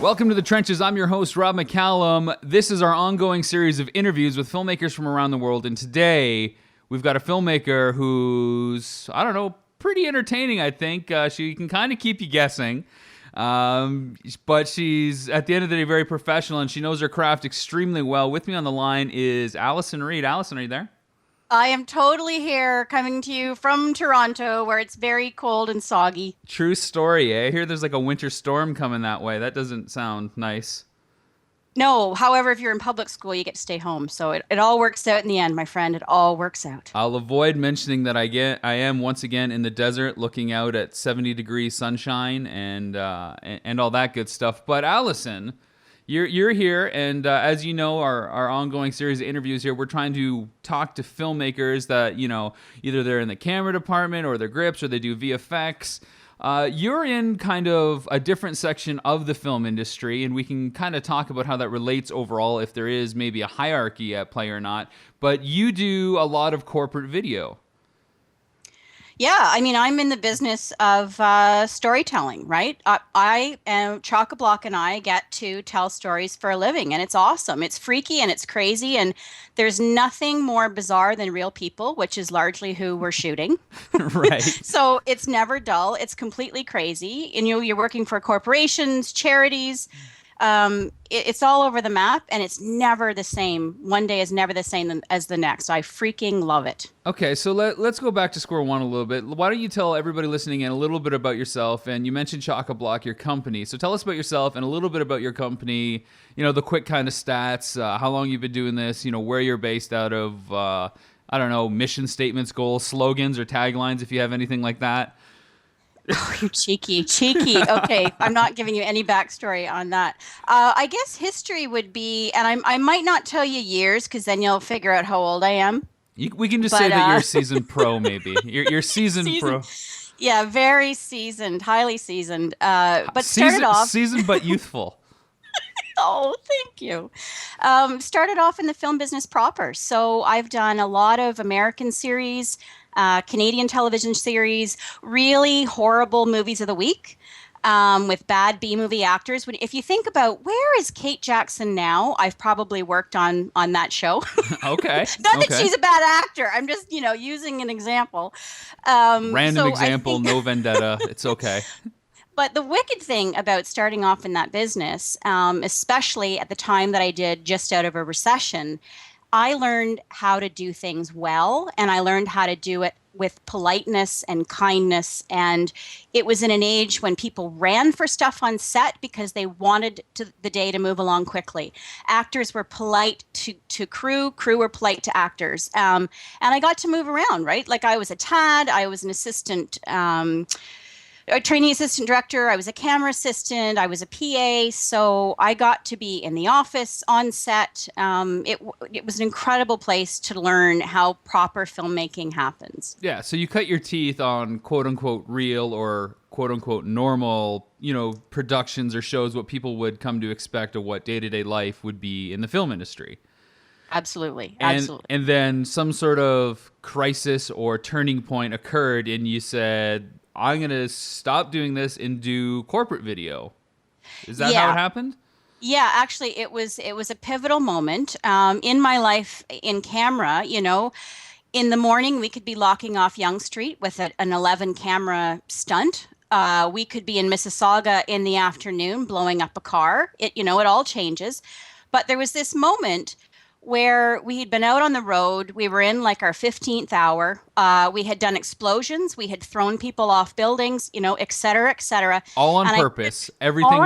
Welcome to The Trenches. I'm your host, Rob McCallum. This is our ongoing series of interviews with filmmakers from around the world. And today, we've got a filmmaker who's, I don't know, pretty entertaining, I think. She can kind of keep you guessing. But she's, at the end of the day, very professional, and she knows her craft extremely well. With me on the line is Allyson Reid. Allyson, are you there? I am totally here, coming to you from Toronto, where it's very cold and soggy. True story, eh? I hear there's like a winter storm coming that way. That doesn't sound nice. No, however, if you're in public school, you get to stay home. So it all works out in the end, my friend. It all works out. I'll avoid mentioning that I am once again in the desert looking out at 70-degree sunshine and all that good stuff. But Allyson, you're here, and as you know, our ongoing series of interviews here, we're trying to talk to filmmakers that, you know, either they're in the camera department or they're grips or they do VFX. You're in kind of a different section of the film industry, and we can kind of talk about how that relates overall, if there is maybe a hierarchy at play or not. But you do a lot of corporate video. Yeah, I mean, I'm in the business of storytelling, right? I am Chock-a-Block, and I get to tell stories for a living, and it's awesome. It's freaky and it's crazy, and there's nothing more bizarre than real people, which is largely who we're shooting. Right. So it's never dull. It's completely crazy. And you're working for corporations, charities. It's all over the map, and it's never the same. One day is never the same as the next. I freaking love it. Okay, so let's go back to square one a little bit. Why don't you tell everybody listening in a little bit about yourself? And you mentioned Chock-a-Block, your company. So tell us about yourself and a little bit about your company. You know, the quick kind of stats, how long you've been doing this, you know, where you're based out of, I don't know, mission statements, goals, slogans, or taglines, if you have anything like that. Oh, you cheeky. Okay, I'm not giving you any backstory on that. I guess history would be, and I might not tell you years, because then you'll figure out how old I am. We can just say that you're a seasoned pro, maybe. You're seasoned pro. Yeah, very seasoned, highly seasoned. But started off seasoned but youthful. Oh, thank you. Started off in the film business proper. So I've done a lot of American series, Canadian television series, really horrible movies of the week, with bad B-movie actors. If you think about where is Kate Jackson now, I've probably worked on that show. Okay. Not that she's a bad actor. I'm just, using an example. Random example, no vendetta. It's okay. But the wicked thing about starting off in that business, especially at the time that I did just out of a recession, I learned how to do things well, and I learned how to do it with politeness and kindness. And it was in an age when people ran for stuff on set because they wanted the day to move along quickly. Actors were polite to crew were polite to actors. And I got to move around, right? Like I was a TAD, I was an assistant a trainee assistant director, I was a camera assistant, I was a PA, so I got to be in the office, on set. It was an incredible place to learn how proper filmmaking happens. Yeah, so you cut your teeth on quote-unquote real or quote-unquote normal, productions or shows, what people would come to expect of what day-to-day life would be in the film industry. Absolutely. And then some sort of crisis or turning point occurred, and you said, I'm going to stop doing this and do corporate video. Is that how it happened? Yeah, actually, it was a pivotal moment in my life in camera. In the morning, we could be locking off Yonge Street with an 11-camera stunt. We could be in Mississauga in the afternoon blowing up a car. It all changes. But there was this moment where we had been out on the road. We were in like our 15th hour. We had done explosions. We had thrown people off buildings, et cetera, et cetera. All on purpose. Everything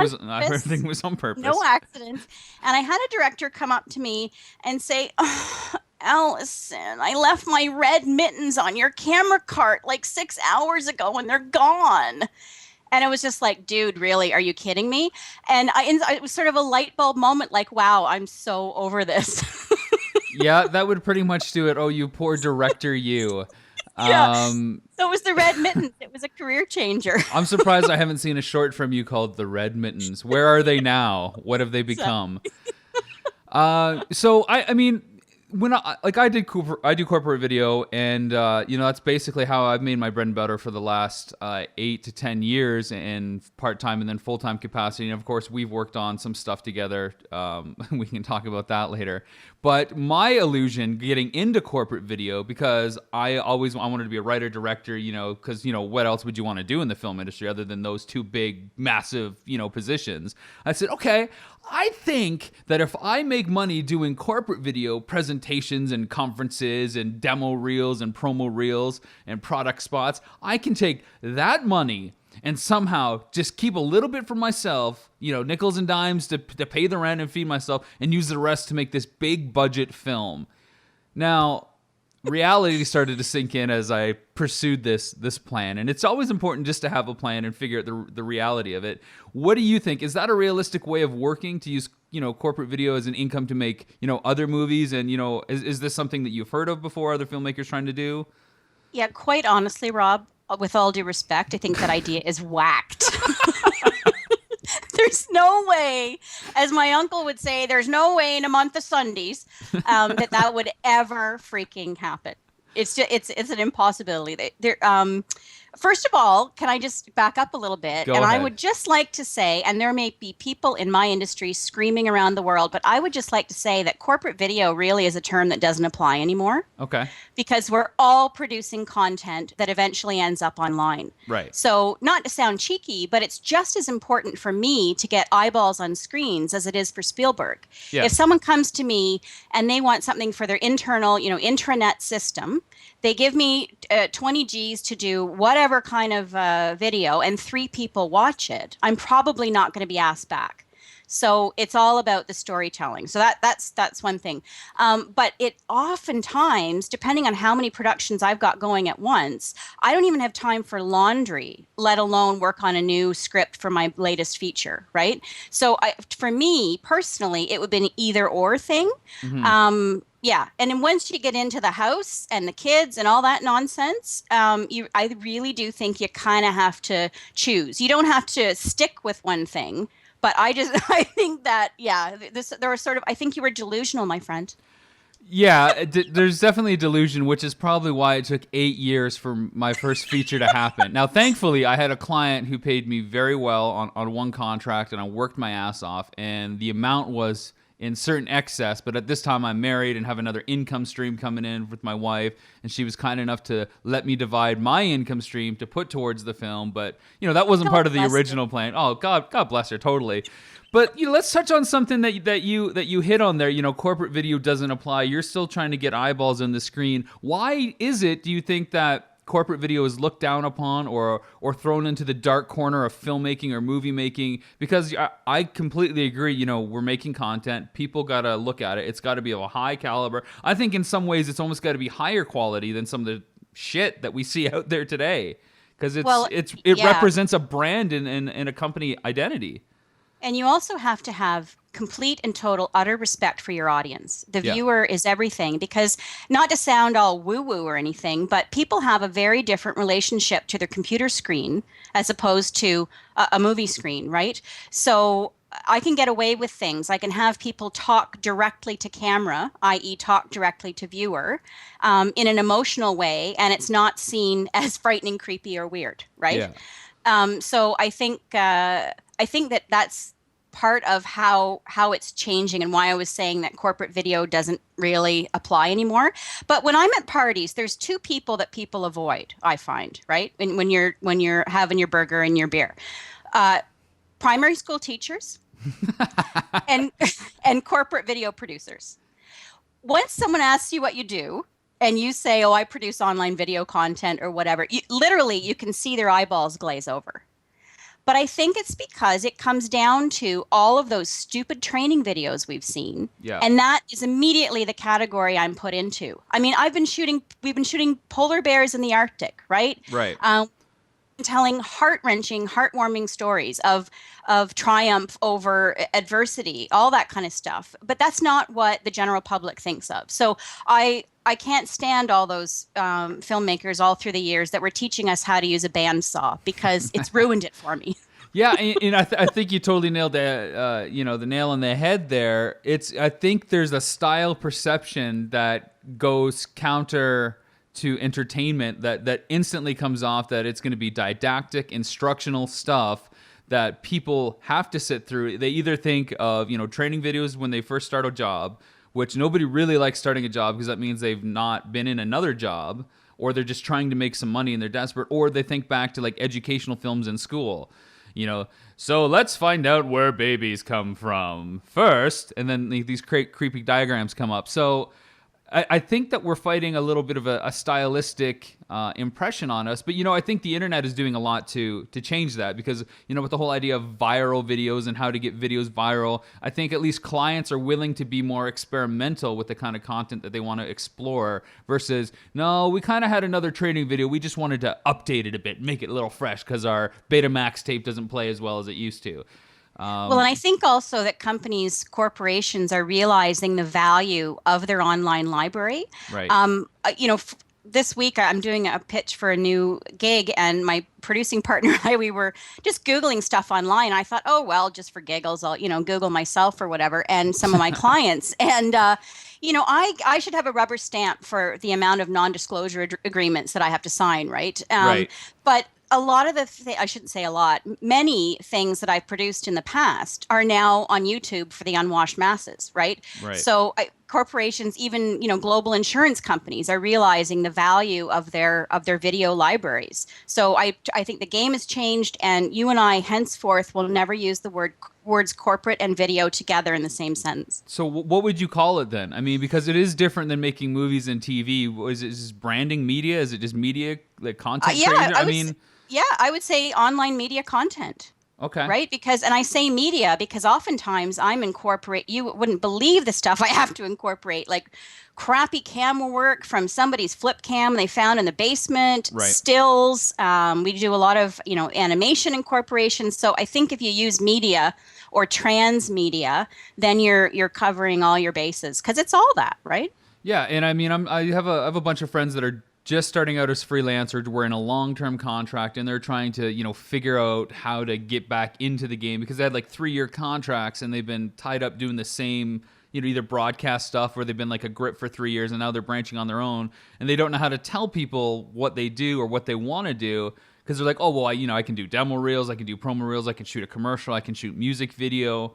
was on purpose. No accidents. And I had a director come up to me and say, oh, Allyson, I left my red mittens on your camera cart like 6 hours ago and they're gone. And it was just like, dude, really? Are you kidding me? And it was sort of a light bulb moment, like, wow, I'm so over this. Yeah, that would pretty much do it. Oh, you poor director, you. Yeah. So it was the red mittens. It was a career changer. I'm surprised I haven't seen a short from you called The Red Mittens. Where are they now? What have they become? So, I mean, when I do corporate video, and that's basically how I've made my bread and butter for the last 8 to 10 years in part-time and then full-time capacity. And of course, we've worked on some stuff together. We can talk about that later. But my illusion getting into corporate video, because I wanted to be a writer director, because what else would you want to do in the film industry other than those two big, massive, positions? I said, okay, I think that if I make money doing corporate video presentations and conferences and demo reels and promo reels and product spots, I can take that money and somehow just keep a little bit for myself, nickels and dimes to pay the rent and feed myself, and use the rest to make this big budget film. Now, reality started to sink in as I pursued this plan, and it's always important just to have a plan and figure out the reality of it. What do you think? Is that a realistic way of working, to use corporate video as an income to make other movies? And is this something that you've heard of before, other filmmakers trying to do? Yeah, quite honestly, Rob, with all due respect, I think that idea is whacked. There's no way, as my uncle would say, there's no way in a month of Sundays that would ever freaking happen. It's just, it's an impossibility. First of all, can I just back up a little bit? Go ahead. I would just like to say, and there may be people in my industry screaming around the world, but I would just like to say that corporate video really is a term that doesn't apply anymore. Okay. Because we're all producing content that eventually ends up online. Right. So, not to sound cheeky, but it's just as important for me to get eyeballs on screens as it is for Spielberg. Yeah. If someone comes to me and they want something for their internal, intranet system, they give me 20 G's to do whatever kind of video, and 3 people watch it, I'm probably not going to be asked back. So it's all about the storytelling. So that's one thing. But it oftentimes, depending on how many productions I've got going at once, I don't even have time for laundry, let alone work on a new script for my latest feature, right? So for me personally, it would be an either or thing. Mm-hmm. Yeah. And then once you get into the house and the kids and all that nonsense, I really do think you kind of have to choose. You don't have to stick with one thing. But I think that, there was I think you were delusional, my friend. Yeah, there's definitely a delusion, which is probably why it took 8 years for my first feature to happen. Now, thankfully, I had a client who paid me very well on one contract, and I worked my ass off, and the amount was in certain excess. But at this time, I'm married and have another income stream coming in with my wife, and she was kind enough to let me divide my income stream to put towards the film. But that wasn't part of the original plan. Oh, God bless her, totally. But let's touch on something that you hit on there. Corporate video doesn't apply. You're still trying to get eyeballs on the screen. Why is it, do you think, that corporate video is looked down upon or thrown into the dark corner of filmmaking or movie making? Because I completely agree. We're making content. People got to look at it. It's got to be of a high caliber. I think in some ways it's almost got to be higher quality than some of the shit that we see out there today. Because it represents a brand and a company identity. And you also have to have complete and total utter respect for your audience. The viewer is everything, because not to sound all woo-woo or anything, but people have a very different relationship to their computer screen as opposed to a movie screen, right? So I can get away with things. I can have people talk directly to camera, i.e. talk directly to viewer, in an emotional way, and it's not seen as frightening, creepy, or weird, right? Yeah. So I think that that's part of how it's changing, and why I was saying that corporate video doesn't really apply anymore. But when I'm at parties, there's 2 people that people avoid, I find, right? When you're having your burger and your beer. Primary school teachers and corporate video producers. Once someone asks you what you do, and you say, "Oh, I produce online video content," or whatever, you can see their eyeballs glaze over. But I think it's because it comes down to all of those stupid training videos we've seen. Yeah. And that is immediately the category I'm put into. I mean, we've been shooting polar bears in the Arctic, right? Right. Telling heart-wrenching, heartwarming stories of triumph over adversity, all that kind of stuff. But that's not what the general public thinks of. So I can't stand all those filmmakers all through the years that were teaching us how to use a bandsaw, because it's ruined it for me. Yeah, and I think you totally nailed the the nail on the head there. I think there's a style perception that goes counter to entertainment that instantly comes off that it's going to be didactic, instructional stuff that people have to sit through. They either think of training videos when they first start a job, which nobody really likes starting a job because that means they've not been in another job, or they're just trying to make some money and they're desperate, or they think back to like educational films in school. So let's find out where babies come from first, and then these creepy diagrams come up. So I think that we're fighting a little bit of a stylistic impression on us, but I think the internet is doing a lot to change that, because with the whole idea of viral videos and how to get videos viral, I think at least clients are willing to be more experimental with the kind of content that they want to explore versus, no, we kind of had another training video, we just wanted to update it a bit, make it a little fresh because our Betamax tape doesn't play as well as it used to. Well, and I think also that corporations are realizing the value of their online library. Right. This week I'm doing a pitch for a new gig, and my producing partner and I, we were just Googling stuff online. I thought, oh, well, just for giggles, I'll, Google myself or whatever, and some of my clients. And, I should have a rubber stamp for the amount of non-disclosure agreements that I have to sign, right? Right. But a lot of I shouldn't say a lot, many things that I've produced in the past are now on YouTube for the unwashed masses, right? Right. So corporations, even global insurance companies, are realizing the value of their video libraries. So I think the game has changed, and you and I henceforth will never use the words corporate and video together in the same sentence. So what would you call it then? I mean, because it is different than making movies and TV. Is it just branding media? Is it just media, like content creator? I would say online media content. Okay. Right? And I say media because oftentimes you wouldn't believe the stuff I have to incorporate, like crappy camera work from somebody's flip cam they found in the basement, right. Stills. We do a lot of, animation incorporation. So I think if you use media or transmedia, then you're covering all your bases, because it's all that, right? Yeah. And I mean, I have a bunch of friends that are just starting out as freelancers. We're in a long-term contract, and they're trying to, figure out how to get back into the game, because they had like 3-year contracts and they've been tied up doing the same, either broadcast stuff, or they've been like a grip for 3 years and now they're branching on their own, and they don't know how to tell people what they do or what they want to do, because they're like, oh, well, I can do demo reels, I can do promo reels, I can shoot a commercial, I can shoot music video,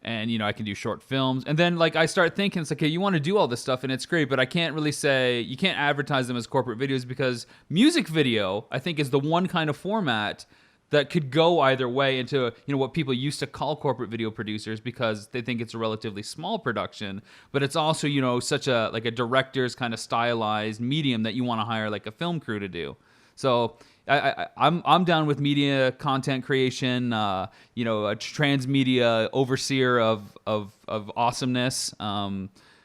and I can do short films. And then like I start thinking, it's like, okay, you want to do all this stuff and it's great, but I can't really say, you can't advertise them as corporate videos, because music video, I think, is the one kind of format that could go either way into what people used to call corporate video producers, because they think it's a relatively small production, but it's also such a like a director's kind of stylized medium that you want to hire like a film crew to do. So I'm down with media content creation, a transmedia overseer of awesomeness.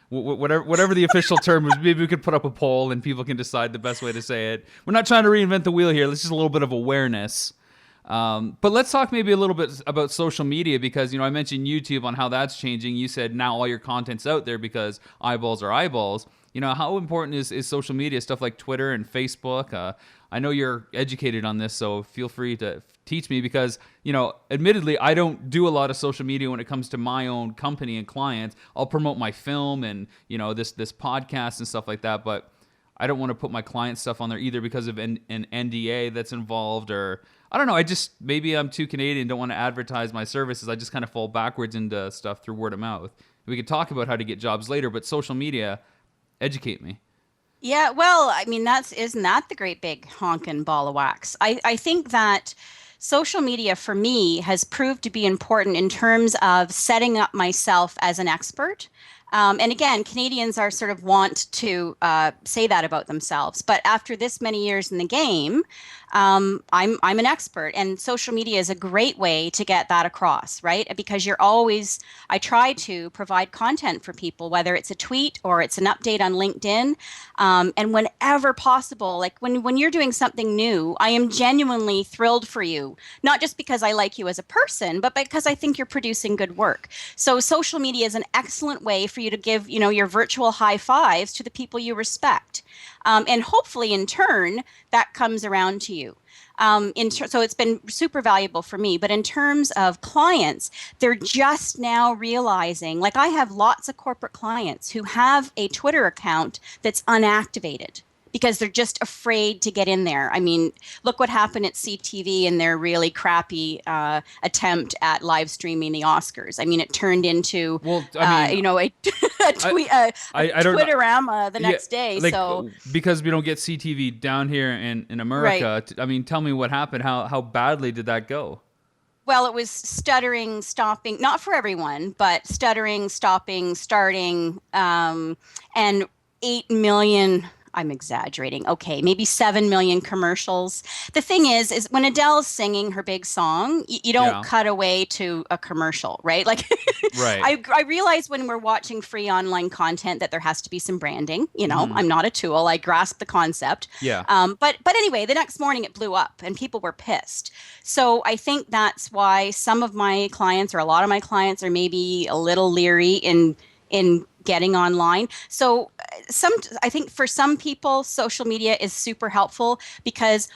Whatever the official term is, maybe we could put up a poll and people can decide the best way to say it. We're not trying to reinvent the wheel here. This is a little bit of awareness. But let's talk maybe a little bit about social media, because I mentioned YouTube on how that's changing. You said now all your content's out there because eyeballs are eyeballs. How important is social media, stuff like Twitter and Facebook? I know you're educated on this, so feel free to teach me, because, admittedly, I don't do a lot of social media when it comes to my own company and clients. I'll promote my film and, this podcast and stuff like that, but I don't want to put my client stuff on there either because of an NDA that's involved, or I don't know. Maybe I'm too Canadian, don't want to advertise my services. I just kind of fall backwards into stuff through word of mouth. We could talk about how to get jobs later, but social media, educate me. Yeah, well, I mean, isn't that the great big honkin' ball of wax? I think that social media for me has proved to be important in terms of setting up myself as an expert. And again, Canadians are sort of want to say that about themselves. But after this many years in the game, I'm an expert, and social media is a great way to get that across, right? Because I try to provide content for people, whether it's a tweet or it's an update on LinkedIn, and whenever possible, like when you're doing something new, I am genuinely thrilled for you, not just because I like you as a person, but because I think you're producing good work. So social media is an excellent way for you to give, your virtual high fives to the people you respect. And hopefully in turn, that comes around to you. So it's been super valuable for me. But in terms of clients, they're just now realizing, like I have lots of corporate clients who have a Twitter account that's unactivated because they're just afraid to get in there. I mean, look what happened at CTV in their really crappy attempt at live streaming the Oscars. I mean, it turned into, Well, I mean, a I tweet, a I don't know. Twitterama the Yeah, next day. like So, because we don't get CTV down here in right. America. I mean, tell me what happened. How badly did that go? Well, it was stuttering, stopping, not for everyone, but stuttering, stopping, starting, and 8 million. I'm exaggerating. Okay, maybe 7 million commercials. The thing is when Adele's singing her big song, you don't Yeah, cut away to a commercial, right? Like, right. I realize when we're watching free online content that there has to be some branding. Hmm. I'm not a tool. I grasp the concept. Yeah, But anyway, the next morning it blew up and people were pissed. So I think that's why some of my clients or a lot of my clients are maybe a little leery in getting online. So some I think for some people social media is super helpful because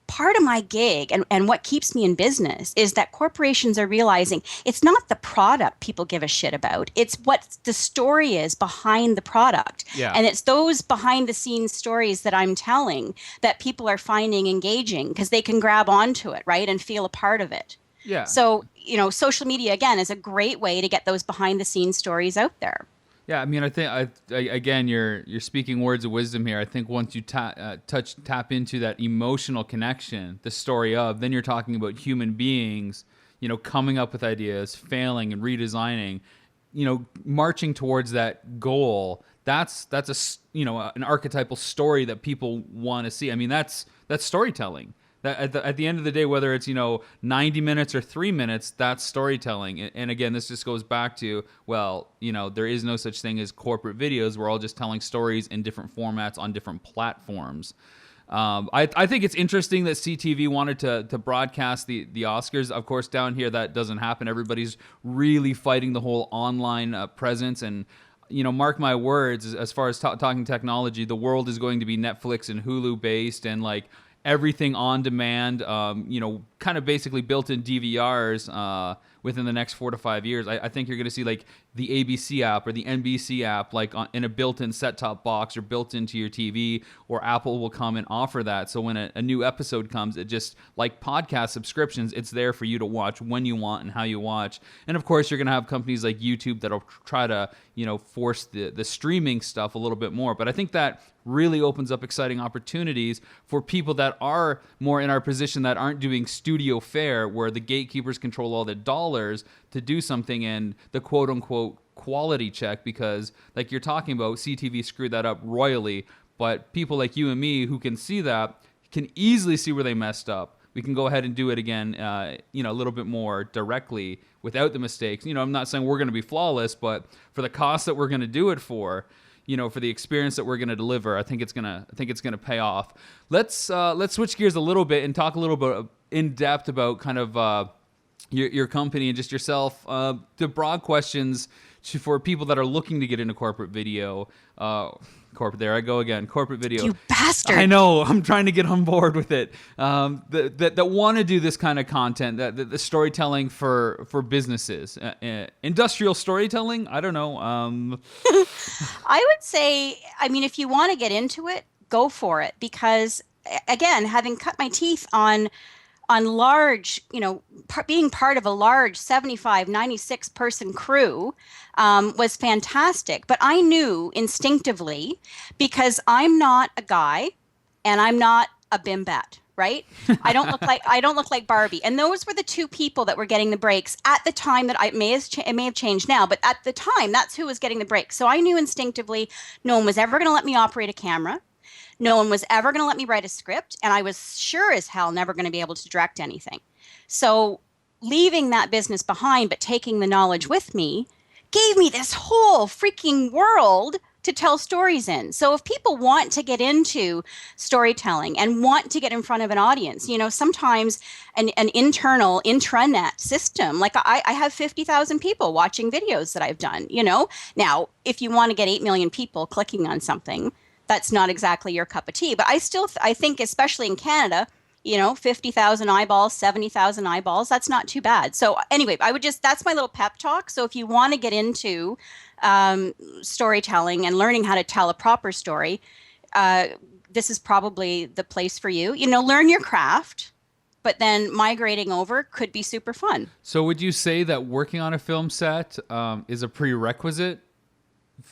part of my gig and what keeps me in business is that corporations are realizing it's not the product people give a shit about. It's what the story is behind the product. yeah, And it's those behind the scenes stories that I'm telling that people are finding engaging because they can grab onto it, right? And feel a part of it. yeah. So, social media again is a great way to get those behind the scenes stories out there. Yeah, I mean, I think again, you're speaking words of wisdom here. I think once you tap into that emotional connection, the story of, then you're talking about human beings, coming up with ideas, failing and redesigning, marching towards that goal. That's an archetypal story that people want to see. I mean, that's storytelling. That at the end of the day, whether it's 90 minutes or 3 minutes, that's storytelling. And again, this just goes back to, well, there is no such thing as corporate videos. We're all just telling stories in different formats on different platforms. I think it's interesting that CTV wanted to broadcast the Oscars. Of course, down here that doesn't happen. Everybody's really fighting the whole online presence, and mark my words, as far as talking technology, the world is going to be Netflix and Hulu based, and like everything on demand, kind of basically built-in DVRs within the next 4 to 5 years. I think you're going to see like the ABC app or the NBC app like in a built-in set-top box or built into your TV, or Apple will come and offer that. So when a new episode comes, it just, like podcast subscriptions, it's there for you to watch when you want and how you watch. And of course, you're going to have companies like YouTube that'll try to, force the streaming stuff a little bit more. But I think that really opens up exciting opportunities for people that are more in our position, that aren't doing studio fare, where the gatekeepers control all the dollars to do something, and the quote unquote quality check, because like you're talking about, CTV screwed that up royally. But people like you and me who can see that can easily see where they messed up. We can go ahead and do it again, a little bit more directly without the mistakes. I'm not saying we're going to be flawless, but for the cost that we're going to do it for the experience that we're going to deliver, I think it's gonna pay off. Let's switch gears a little bit and talk a little bit in depth about kind of your company and just yourself. The broad questions for people that are looking to get into corporate video. There I go again. Corporate video. You bastard. I know. I'm trying to get on board with it. That want to do this kind of content. The storytelling for businesses. Industrial storytelling. I don't know. I would say, I mean, if you want to get into it, go for it. Because again, having cut my teeth on large, being part of a large 75, 96 person crew was fantastic. But I knew instinctively, because I'm not a guy and I'm not a bimbat, right? I don't look like Barbie. And those were the two people that were getting the breaks at the time. That it may have changed now, but at the time, that's who was getting the breaks. So I knew instinctively no one was ever going to let me operate a camera. No one was ever going to let me write a script, and I was sure as hell never going to be able to direct anything. So leaving that business behind, but taking the knowledge with me, gave me this whole freaking world to tell stories in. So if people want to get into storytelling and want to get in front of an audience, sometimes an internal intranet system, like I have 50,000 people watching videos that I've done, Now, if you want to get 8 million people clicking on something, that's not exactly your cup of tea. But I think, especially in Canada, 50,000 eyeballs, 70,000 eyeballs. That's not too bad. So anyway, that's my little pep talk. So if you want to get into storytelling and learning how to tell a proper story, uh, this is probably the place for you. Learn your craft, but then migrating over could be super fun. So would you say that working on a film set is a prerequisite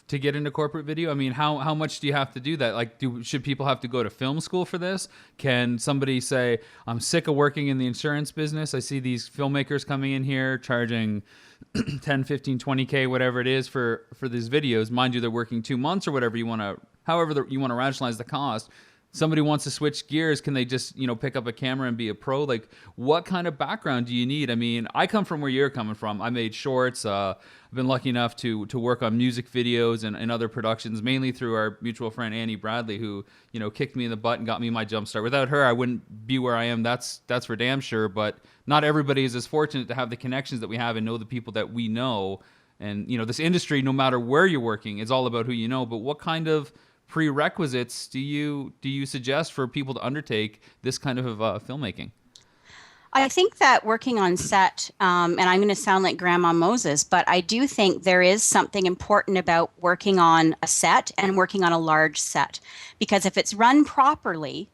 to get into corporate video? I mean, how much do you have to do that? Like, should people have to go to film school for this? Can somebody say, I'm sick of working in the insurance business. I see these filmmakers coming in here charging 10, 15, 20K, whatever it is for these videos. Mind you, they're working 2 months or whatever you want to, however you want to rationalize the cost. Somebody wants to switch gears, can they just, pick up a camera and be a pro? Like, what kind of background do you need? I mean, I come from where you're coming from. I made shorts. I've been lucky enough to work on music videos and other productions, mainly through our mutual friend Annie Bradley, who, kicked me in the butt and got me my jump start. Without her, I wouldn't be where I am. That's for damn sure. But not everybody is as fortunate to have the connections that we have and know the people that we know. And, this industry, no matter where you're working, is all about who you know. But what kind of prerequisites do you suggest for people to undertake this kind of filmmaking? I think that working on set, and I'm going to sound like Grandma Moses, but I do think there is something important about working on a set and working on a large set. Because if it's run properly,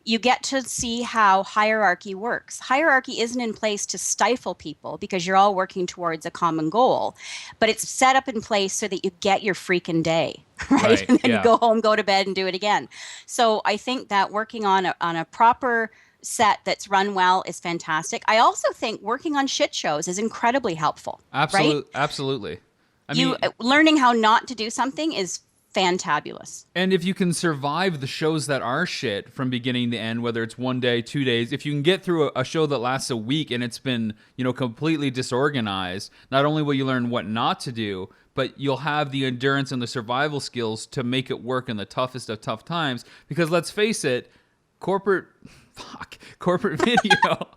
you get to see how hierarchy works. Hierarchy isn't in place to stifle people because you're all working towards a common goal, but it's set up in place so that you get your freaking day, right? And then you go home, go to bed, and do it again. So I think that working on a proper set that's run well is fantastic. I also think working on shit shows is incredibly helpful. Right? Absolutely. I mean, learning how not to do something is fantabulous. And if you can survive the shows that are shit from beginning to end, whether it's 1 day, 2 days, if you can get through a show that lasts a week and it's been, completely disorganized, not only will you learn what not to do, but you'll have the endurance and the survival skills to make it work in the toughest of tough times. Because let's face it, corporate video.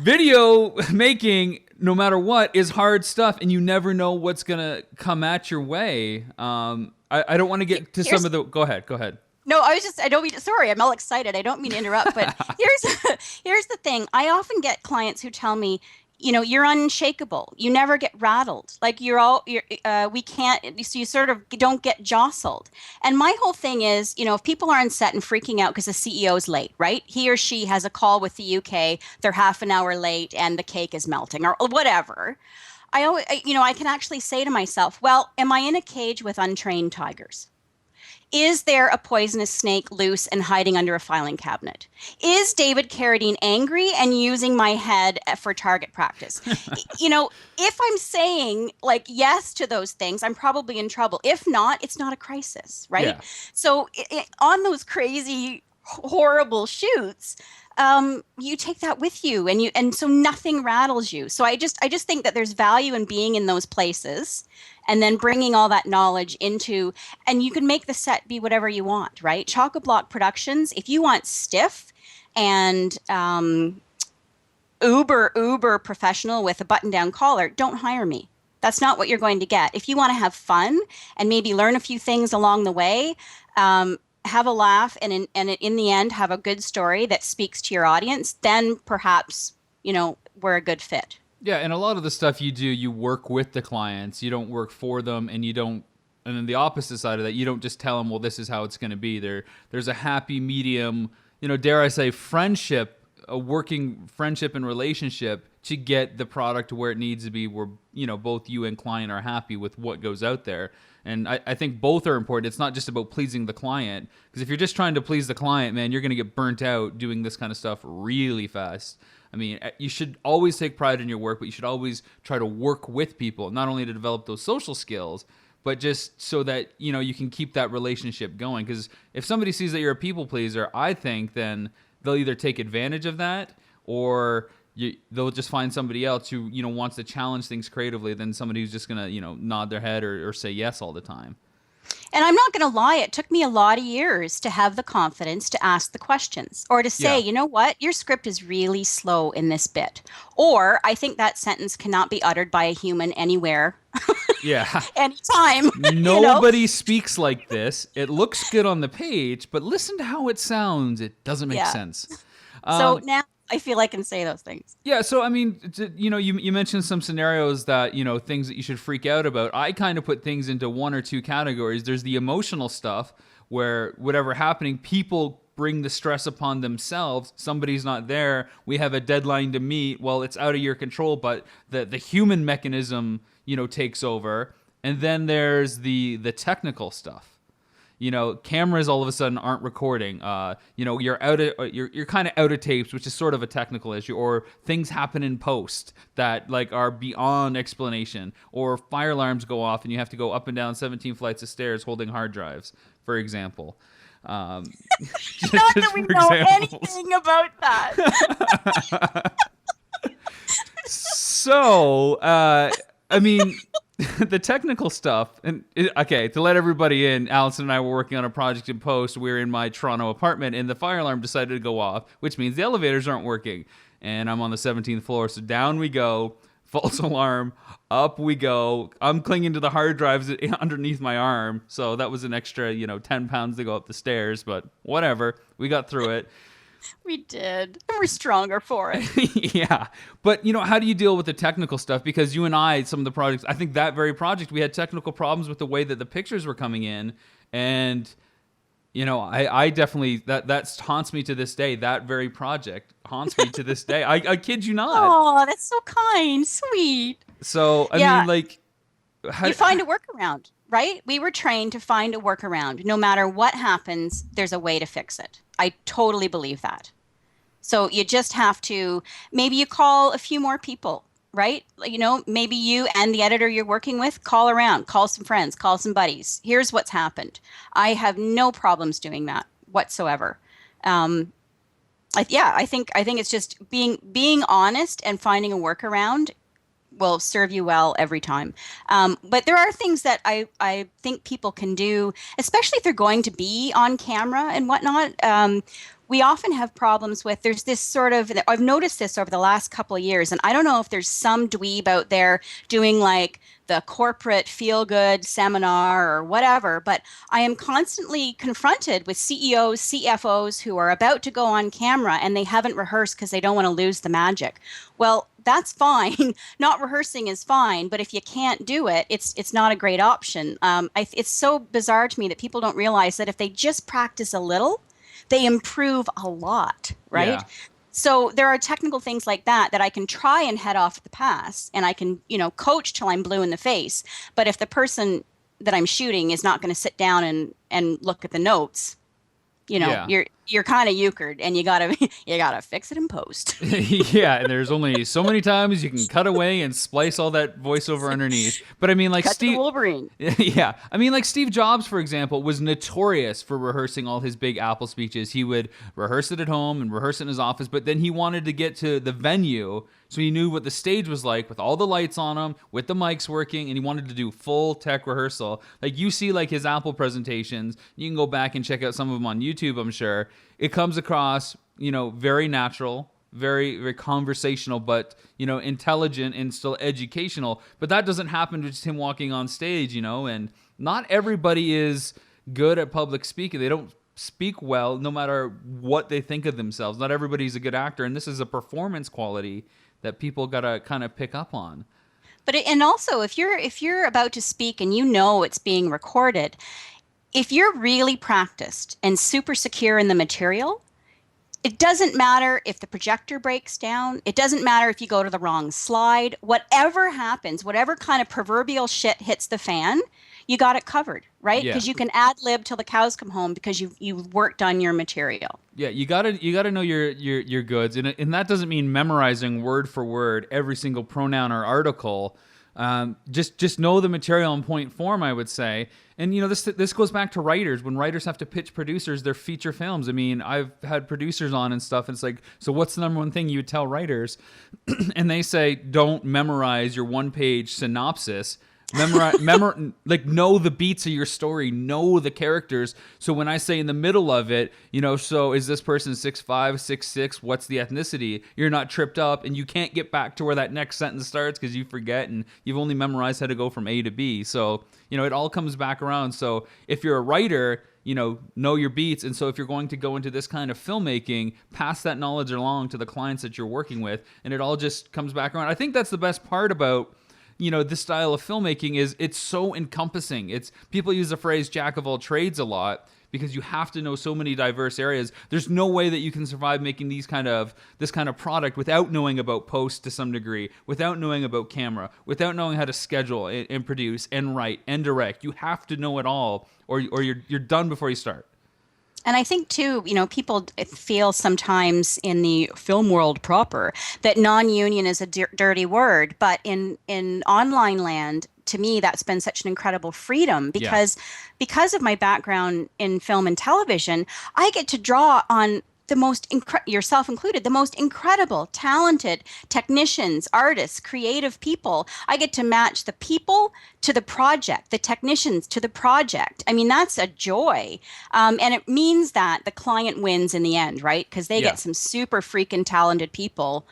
Video making, no matter what, is hard stuff, and you never know what's gonna come at your way. I don't want to get to some of the. Go ahead. No, I don't mean, sorry, I'm all excited. I don't mean to interrupt, but here's the thing. I often get clients who tell me, you're unshakable. You never get rattled. Like we can't, so you sort of don't get jostled. And my whole thing is, if people are on set and freaking out because the CEO is late, right? He or she has a call with the UK, they're half an hour late and the cake is melting or whatever. I can actually say to myself, well, am I in a cage with untrained tigers? Is there a poisonous snake loose and hiding under a filing cabinet? Is David Carradine angry and using my head for target practice? If I'm saying like yes to those things, I'm probably in trouble. If not, it's not a crisis, right? Yeah. So on those crazy, horrible shoots, you take that with you, and so nothing rattles you. So I just think that there's value in being in those places, and then bringing all that knowledge into, and you can make the set be whatever you want, right? Chock-a-block Productions, if you want stiff and uber professional with a button-down collar, don't hire me. That's not what you're going to get. If you want to have fun and maybe learn a few things along the way, have a laugh, and in the end have a good story that speaks to your audience, then perhaps, we're a good fit. Yeah, and a lot of the stuff you do, you work with the clients. You don't work for them, and you don't. And then the opposite side of that, you don't just tell them, well, this is how it's going to be. There's a happy medium, dare I say, friendship, a working friendship and relationship to get the product to where it needs to be, where both you and client are happy with what goes out there. And I think both are important. It's not just about pleasing the client, because if you're just trying to please the client, man, you're going to get burnt out doing this kind of stuff really fast. I mean, you should always take pride in your work, but you should always try to work with people, not only to develop those social skills, but just so that, you can keep that relationship going. Because if somebody sees that you're a people pleaser, I think then they'll either take advantage of that, or they'll just find somebody else who, wants to challenge things creatively than somebody who's just going to, nod their head or say yes all the time. And I'm not going to lie, it took me a lot of years to have the confidence to ask the questions, or to say, you know what, your script is really slow in this bit. Or I think that sentence cannot be uttered by a human anywhere Yeah. anytime, you know? Nobody speaks like this. It looks good on the page, but listen to how it sounds. It doesn't make Yeah. sense. So now I feel I can say those things. Yeah, so I mean, you mentioned some scenarios that, things that you should freak out about. I kind of put things into one or two categories. There's the emotional stuff where whatever happening, people bring the stress upon themselves. Somebody's not there. We have a deadline to meet. Well, it's out of your control, but the human mechanism, takes over. And then there's the technical stuff. Cameras all of a sudden aren't recording. You're kind of out of tapes, which is sort of a technical issue, or things happen in post that like are beyond explanation, or fire alarms go off and you have to go up and down 17 flights of stairs holding hard drives, for example. Not that we know anything about that. So, I mean, the technical stuff, okay, to let everybody in, Allyson and I were working on a project in post. We were in my Toronto apartment, and the fire alarm decided to go off, which means the elevators aren't working. And I'm on the 17th floor, so down we go, false alarm, up we go. I'm clinging to the hard drives underneath my arm, so that was an extra, 10 pounds to go up the stairs, but whatever, we got through it. We did. And we're stronger for it. Yeah. But, how do you deal with the technical stuff? Because you and I, some of the projects, I think that very project, we had technical problems with the way that the pictures were coming in. And, I definitely, that haunts me to this day. That very project haunts me to this day. I kid you not. Oh, that's so kind. Sweet. So, I mean, like. You find a workaround, right? We were trained to find a workaround. No matter what happens, there's a way to fix it. I totally believe that. So you just have to, maybe you call a few more people, right? Maybe you and the editor you're working with call around, call some friends, call some buddies. Here's what's happened. I have no problems doing that whatsoever. I think it's just being honest and finding a workaround will serve you well every time. But there are things that I think people can do, especially if they're going to be on camera and whatnot. We often have problems with, there's this sort of, I've noticed this over the last couple of years, and I don't know if there's some dweeb out there doing like the corporate feel-good seminar or whatever, but I am constantly confronted with CEOs, CFOs who are about to go on camera and they haven't rehearsed because they don't want to lose the magic. Well, that's fine. Not rehearsing is fine, but if you can't do it, it's not a great option. It's so bizarre to me that people don't realize that if they just practice a little, they improve a lot, right? Yeah. So there are technical things like that I can try and head off at the pass, and I can, coach till I'm blue in the face. But if the person that I'm shooting is not going to sit down and look at the notes, you're kind of euchred, and you gotta fix it in post. Yeah, and there's only so many times you can cut away and splice all that voiceover underneath. But I mean, like Cut Steve the Wolverine. Yeah, I mean, like Steve Jobs, for example, was notorious for rehearsing all his big Apple speeches. He would rehearse it at home and rehearse it in his office, but then he wanted to get to the venue, so he knew what the stage was like with all the lights on him, with the mics working, and he wanted to do full tech rehearsal. Like you see, like his Apple presentations, you can go back and check out some of them on YouTube, I'm sure. It comes across, very natural, very, very conversational, but, intelligent and still educational. But that doesn't happen with just him walking on stage, and not everybody is good at public speaking. They don't speak well, no matter what they think of themselves. Not everybody's a good actor, and this is a performance quality that people gotta kind of pick up on. And also, if you're about to speak and it's being recorded, if you're really practiced and super secure in the material, it doesn't matter if the projector breaks down. It doesn't matter if you go to the wrong slide. Whatever happens, whatever kind of proverbial shit hits the fan, you got it covered, right? Because you can ad lib till the cows come home because you've worked on your material. Yeah, you gotta know your goods, and that doesn't mean memorizing word for word every single pronoun or article. Just know the material in point form, I would say. And this goes back to writers. When writers have to pitch producers their feature films, I mean, I've had producers on and stuff, and it's like, so what's the number one thing you would tell writers? And they say, don't memorize your one-page synopsis. like know the beats of your story, know the characters. So when I say in the middle of it, so is this person 6'5", 6'6"? What's the ethnicity? You're not tripped up, and you can't get back to where that next sentence starts because you forget, and you've only memorized how to go from A to B. So it all comes back around. So if you're a writer, know your beats. And so if you're going to go into this kind of filmmaking, pass that knowledge along to the clients that you're working with, and it all just comes back around. I think that's the best part about this style of filmmaking is it's so encompassing. People use the phrase jack of all trades a lot because you have to know so many diverse areas. There's no way that you can survive making this kind of product without knowing about post to some degree, without knowing about camera, without knowing how to schedule and produce and write and direct. You have to know it all, or you're done before you start. And I think too, people feel sometimes in the film world proper that non-union is a dirty word, but in online land, to me, that's been such an incredible freedom because of my background in film and television, I get to draw on yourself included, the most incredible, talented technicians, artists, creative people. I get to match the people to the project, the technicians to the project. I mean, that's a joy. And it means that the client wins in the end, right? Because they get some super freaking talented people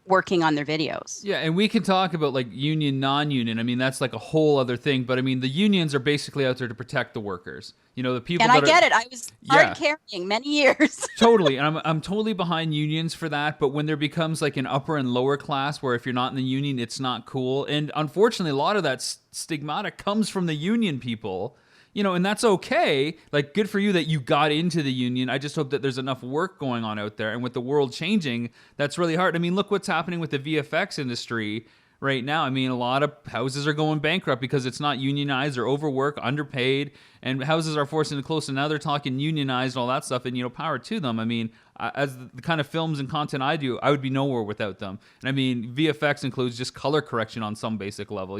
working on their videos. Yeah, and we can talk about like union, non-union. I mean, that's like a whole other thing. But I mean, the unions are basically out there to protect the workers. The people. And I get it. I was hard carrying many years. Totally, and I'm totally behind unions for that. But when there becomes like an upper and lower class, where if you're not in the union, it's not cool. And unfortunately, a lot of that stigmata comes from the union people. And that's okay. Like, good for you that you got into the union. I just hope that there's enough work going on out there. And with the world changing, that's really hard. I mean, look what's happening with the VFX industry right now. I mean, a lot of houses are going bankrupt because it's not unionized or overworked, underpaid, and houses are forced into close. And now they're talking unionized, all that stuff, and, power to them. I mean, as the kind of films and content I do, I would be nowhere without them. And I mean, VFX includes just color correction on some basic level,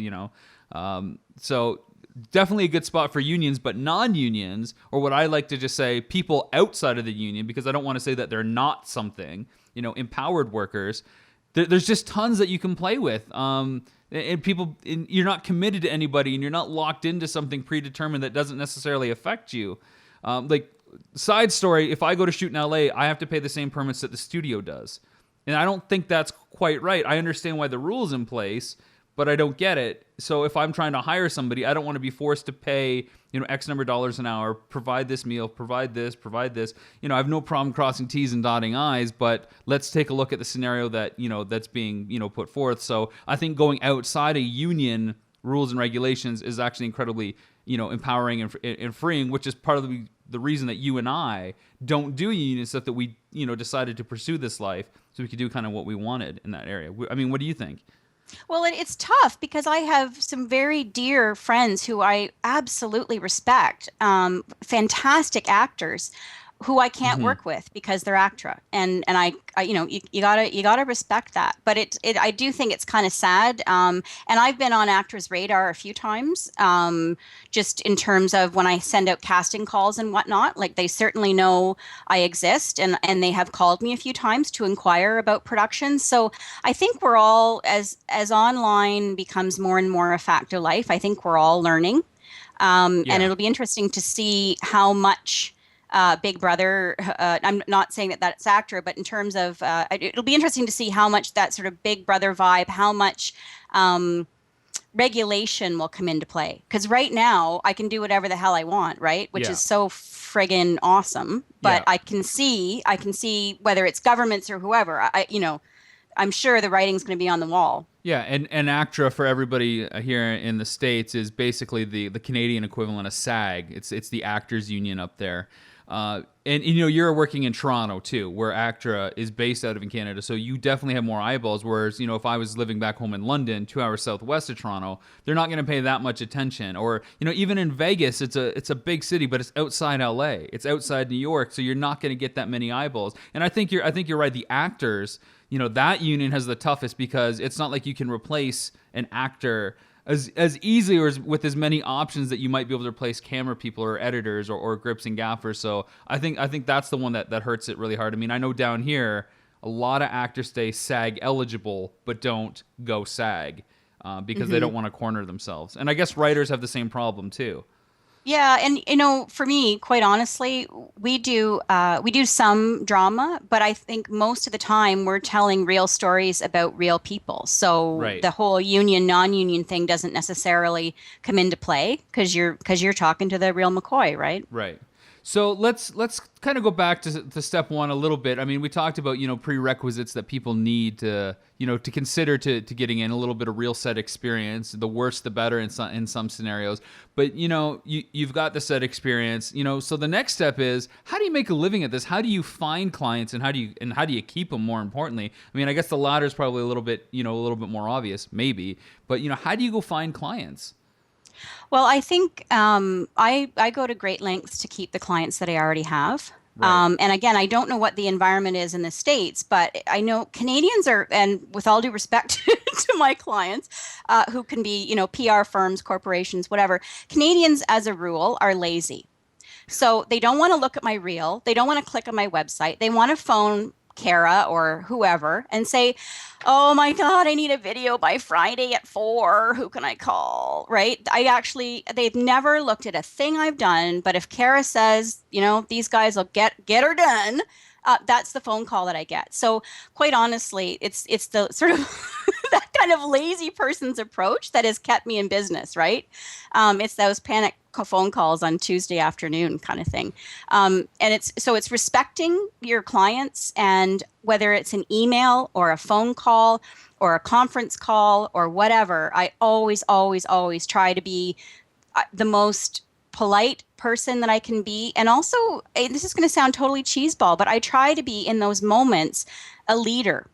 So definitely a good spot for unions, but non-unions, or what I like to just say, people outside of the union, because I don't want to say that they're not something, empowered workers. There's just tons that you can play with. And you're not committed to anybody, and you're not locked into something predetermined that doesn't necessarily affect you. Like, side story, if I go to shoot in LA, I have to pay the same permits that the studio does. And I don't think that's quite right. I understand why the rule's in place, but I don't get it. So if I'm trying to hire somebody, I don't want to be forced to pay, X number of dollars an hour, provide this meal, provide this. I have no problem crossing T's and dotting I's, but let's take a look at the scenario that, that's being, put forth. So I think going outside a union rules and regulations is actually incredibly, empowering and freeing, which is part of the reason that you and I don't do union stuff, that we, decided to pursue this life so we could do kind of what we wanted in that area. I mean, what do you think? Well, it's tough because I have some very dear friends who I absolutely respect, fantastic actors who I can't work with because they're ACTRA, and I you gotta respect that. But I do think it's kind of sad. And I've been on ACTRA's radar a few times, just in terms of when I send out casting calls and whatnot. Like, they certainly know I exist, and they have called me a few times to inquire about productions. So I think we're all, as online becomes more and more a fact of life, I think we're all learning, and it'll be interesting to see how much. Big Brother, I'm not saying that that's ACTRA, but in terms of, it'll be interesting to see how much that sort of Big Brother vibe, how much regulation will come into play. Because right now, I can do whatever the hell I want, right? Which is so friggin' awesome. But I can see whether it's governments or whoever, I'm sure the writing's going to be on the wall. Yeah, and ACTRA, for everybody here in the States, is basically the Canadian equivalent of SAG. It's the actors union up there. And you're working in Toronto too, where ACTRA is based out of in Canada, so you definitely have more eyeballs. Whereas, if I was living back home in London, 2 hours southwest of Toronto, they're not going to pay that much attention. Or, even in Vegas, it's a big city, but it's outside LA, it's outside New York, so you're not going to get that many eyeballs. And I think you're right. The actors, that union has the toughest because it's not like you can replace an actor as easily or with as many options that you might be able to replace camera people or editors or grips and gaffers. So I think that's the one that hurts it really hard. I mean, I know down here a lot of actors stay SAG eligible but don't go SAG. because they don't want to corner themselves. And I guess writers have the same problem too. Yeah, and for me, quite honestly, we do some drama, but I think most of the time we're telling real stories about real people. So Right. the whole union non-union thing doesn't necessarily come into play because you're talking to the real McCoy, right? Right. So let's kind of go back to step one a little bit. I mean, we talked about prerequisites that people need to to consider to getting in a little bit of real set experience. The worse, the better in some scenarios. But you've got the set experience. So the next step is, how do you make a living at this? How do you find clients, and how do you keep them? More importantly, I mean, I guess the latter is probably a little bit more obvious, maybe. But how do you go find clients? Well, I think I go to great lengths to keep the clients that I already have. Right. And again, I don't know what the environment is in the States, but I know Canadians are, and with all due respect to my clients, who can be, PR firms, corporations, whatever, Canadians as a rule are lazy. So they don't want to look at my reel. They don't want to click on my website. They want to phone Kara or whoever and say, "Oh my God, I need a video by Friday at 4. Who can I call?" Right? They've never looked at a thing I've done, but if Kara says, these guys will get her done, that's the phone call that I get. So quite honestly, it's the sort of that kind of lazy person's approach that has kept me in business, right? It's those panic phone calls on Tuesday afternoon kind of thing. And it's respecting your clients, and whether it's an email or a phone call or a conference call or whatever, I always, always, always try to be the most polite person that I can be. And also, this is going to sound totally cheeseball, but I try to be in those moments a leader,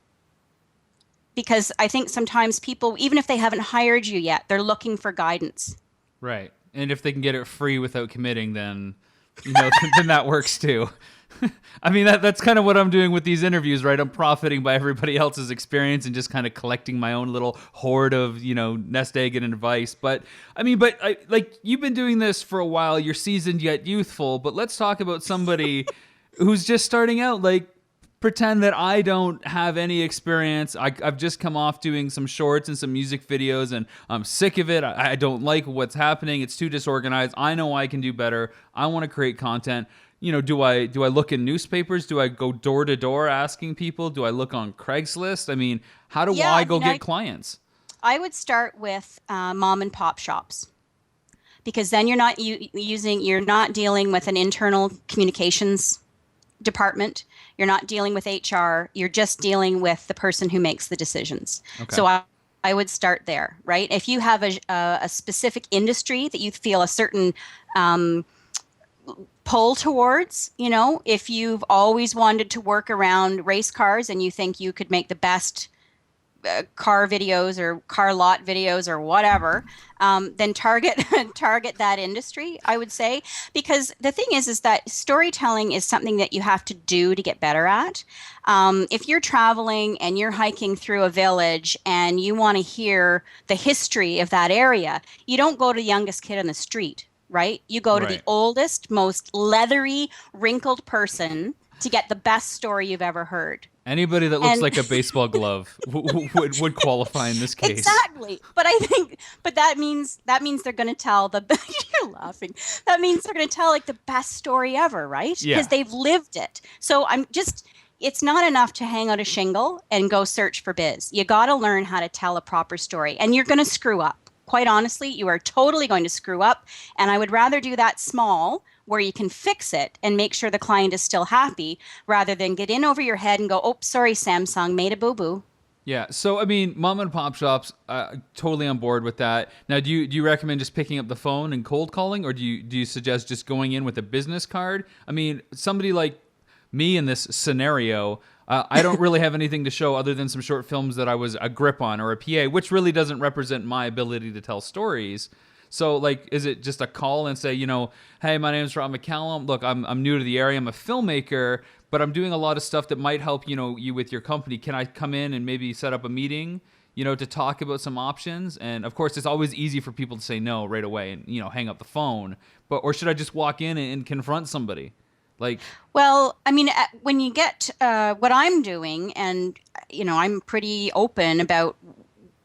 because I think sometimes people, even if they haven't hired you yet, they're looking for guidance. Right. And if they can get it free without committing, then then that works too. I mean, that's kind of what I'm doing with these interviews, right? I'm profiting by everybody else's experience and just kind of collecting my own little hoard of, nest egg and advice. But I mean, like, you've been doing this for a while. You're seasoned yet youthful. But let's talk about somebody who's just starting out. Like, pretend that I don't have any experience. I've just come off doing some shorts and some music videos, and I'm sick of it. I don't like what's happening. It's too disorganized. I know I can do better. I want to create content. Do I look in newspapers? Do I go door to door asking people? Do I look on Craigslist? I mean, how do Yeah, I go get clients? I would start with mom and pop shops, because then you're not dealing with an internal communications department. You're not dealing with HR. You're just dealing with the person who makes the decisions. Okay. So I would start there, right? If you have a specific industry that you feel a certain pull towards, if you've always wanted to work around race cars and you think you could make the best car videos or car lot videos or whatever, then target target that industry, I would say. Because the thing is that storytelling is something that you have to do to get better at. If you're traveling and you're hiking through a village and you want to hear the history of that area, you don't go to the youngest kid on the street, right? You go to the Right. oldest, most leathery, wrinkled person to get the best story you've ever heard. Anybody that looks And like a baseball glove would qualify in this case. exactly. But that means they're going to tell the you're laughing. That means they're going to tell like the best story ever, right? Yeah. Because they've lived it. So it's not enough to hang out a shingle and go search for biz. You got to learn how to tell a proper story, and you're going to screw up. Quite honestly, you are totally going to screw up, and I would rather do that small, where you can fix it and make sure the client is still happy, rather than get in over your head and go, "Oh, sorry, Samsung, made a boo-boo." Yeah, so I mean, mom and pop shops, totally on board with that. Now, do you recommend just picking up the phone and cold calling, or do you suggest just going in with a business card? I mean, somebody like me in this scenario, I don't really have anything to show other than some short films that I was a grip on or a PA, which really doesn't represent my ability to tell stories. So, like, is it just a call and say, hey, my name is Rob McCallum. Look, I'm new to the area. I'm a filmmaker, but I'm doing a lot of stuff that might help, you with your company. Can I come in and maybe set up a meeting, to talk about some options? And of course, it's always easy for people to say no right away and, hang up the phone. Or should I just walk in and confront somebody? Like, Well, I mean, when you get what I'm doing, and I'm pretty open about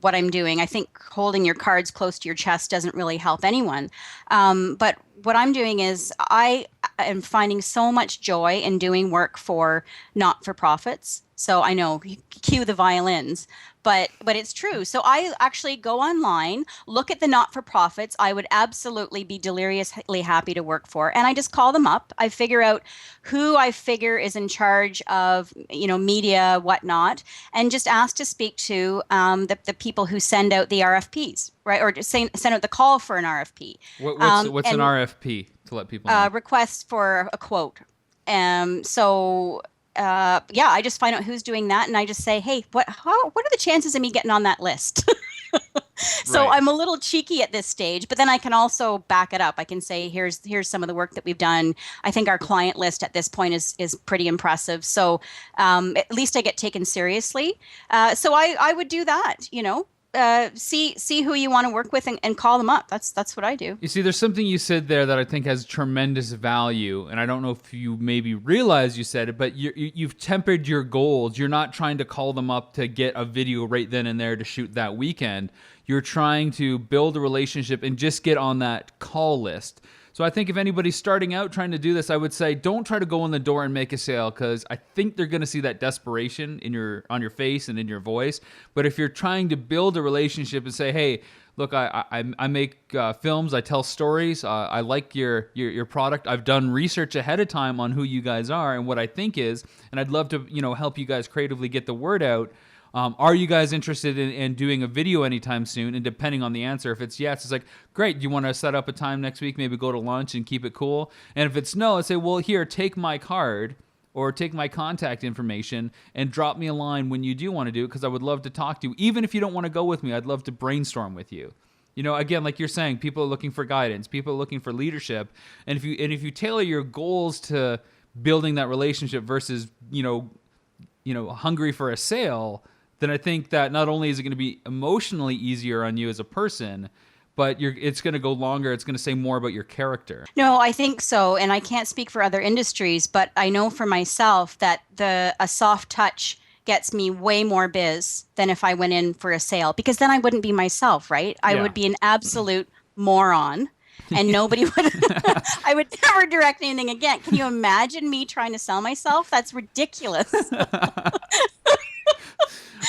what I'm doing. I think holding your cards close to your chest doesn't really help anyone. But what I'm doing is I am finding so much joy in doing work for not-for-profits. So I know, cue the violins, but it's true. So I actually go online, look at the not-for-profits I would absolutely be deliriously happy to work for, and I just call them up. I figure out who I figure is in charge of, media, whatnot, and just ask to speak to the people who send out the RFPs, right? Or just send out the call for an RFP. What's an And RFP to let people know? request for a quote. Yeah, I just find out who's doing that, and I just say, hey, what are the chances of me getting on that list? So Right. I'm a little cheeky at this stage, but then I can also back it up. I can say, here's some of the work that we've done. I think our client list at this point is pretty impressive. So at least I get taken seriously. So I would do that. See who you want to work with and call them up. That's what I do. You see, there's something you said there that I think has tremendous value, and I don't know if you maybe realize you said it, but you've tempered your goals. You're not trying to call them up to get a video right then and there to shoot that weekend. You're trying to build a relationship and just get on that call list. So I think if anybody's starting out trying to do this, I would say don't try to go in the door and make a sale, because I think they're going to see that desperation on your face and in your voice. But if you're trying to build a relationship and say, hey, look, I make films, I tell stories, I like your product, I've done research ahead of time on who you guys are and what I think is, and I'd love to help you guys creatively get the word out. Are you guys interested in doing a video anytime soon? And depending on the answer, if it's yes, it's like, great, do you want to set up a time next week, maybe go to lunch and keep it cool? And if it's no, I'd say, well, here, take my card or take my contact information and drop me a line when you do want to do it, because I would love to talk to you. Even if you don't want to go with me, I'd love to brainstorm with you. Again, like you're saying, people are looking for guidance, people are looking for leadership. And if you tailor your goals to building that relationship versus, hungry for a sale, then I think that not only is it going to be emotionally easier on you as a person, but it's going to go longer. It's going to say more about your character. No, I think so. And I can't speak for other industries, but I know for myself that a soft touch gets me way more biz than if I went in for a sale, because then I wouldn't be myself, right? I Yeah. would be an absolute moron and nobody would, I would never direct anything again. Can you imagine me trying to sell myself? That's ridiculous.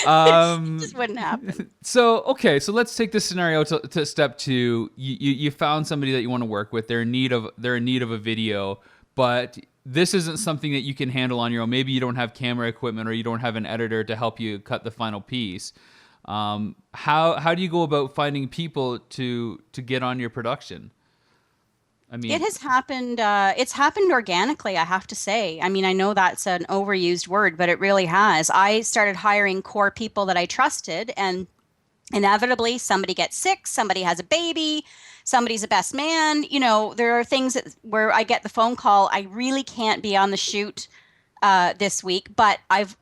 It just wouldn't happen. So let's take this scenario to step two. You found somebody that you want to work with. They're in need of a video, but this isn't something that you can handle on your own. Maybe you don't have camera equipment or you don't have an editor to help you cut the final piece. How do you go about finding people to get on your production? I mean, It has happened. It's happened organically, I have to say. I mean, I know that's an overused word, but it really has. I started hiring core people that I trusted, and inevitably somebody gets sick, somebody has a baby, somebody's a best man. There are things where I get the phone call, I really can't be on the shoot this week, but I've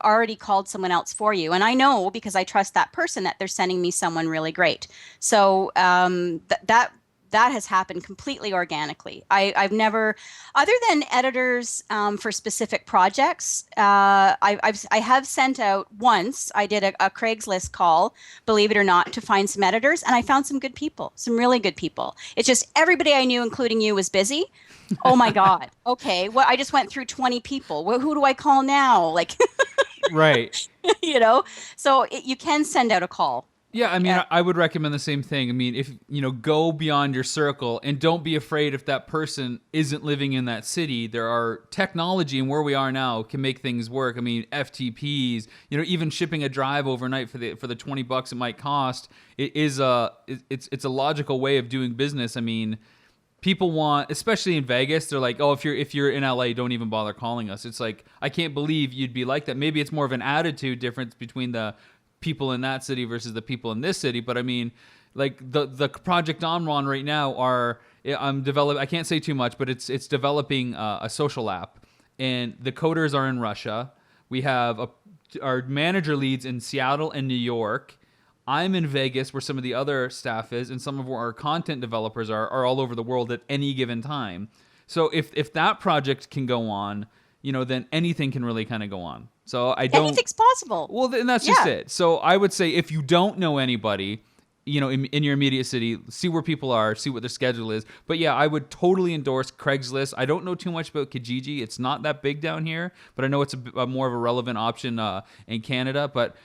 already called someone else for you, and I know because I trust that person that they're sending me someone really great. So that has happened completely organically. I've never, other than editors for specific projects, I have sent out once. I did a Craigslist call, believe it or not, to find some editors, and I found some good people, some really good people. It's just everybody I knew, including you, was busy. Oh my God. Okay. Well, I just went through 20 people. Well, who do I call now? Like, right. So you can send out a call. Yeah, I mean, I would recommend the same thing. I mean, if go beyond your circle and don't be afraid if that person isn't living in that city. There are technology, and where we are now can make things work. I mean, FTPs, even shipping a drive overnight for the $20 it might cost. It's a logical way of doing business. I mean, people want, especially in Vegas, they're like, oh, if you're in LA, don't even bother calling us. It's like, I can't believe you'd be like that. Maybe it's more of an attitude difference between the people in that city versus the people in this city. But I mean, like the project I'm on right now I can't say too much, but it's developing a social app, and the coders are in Russia. We have our manager leads in Seattle and New York. I'm in Vegas, where some of the other staff is, and some of our content developers are all over the world at any given time. So if that project can go on, then anything can really kind of go on. So I don't. Anything's possible. Well, then that's just Yeah. it. So I would say if you don't know anybody, in your immediate city, see where people are, see what their schedule is. But yeah, I would totally endorse Craigslist. I don't know too much about Kijiji. It's not that big down here, but I know it's a more of a relevant option in Canada. But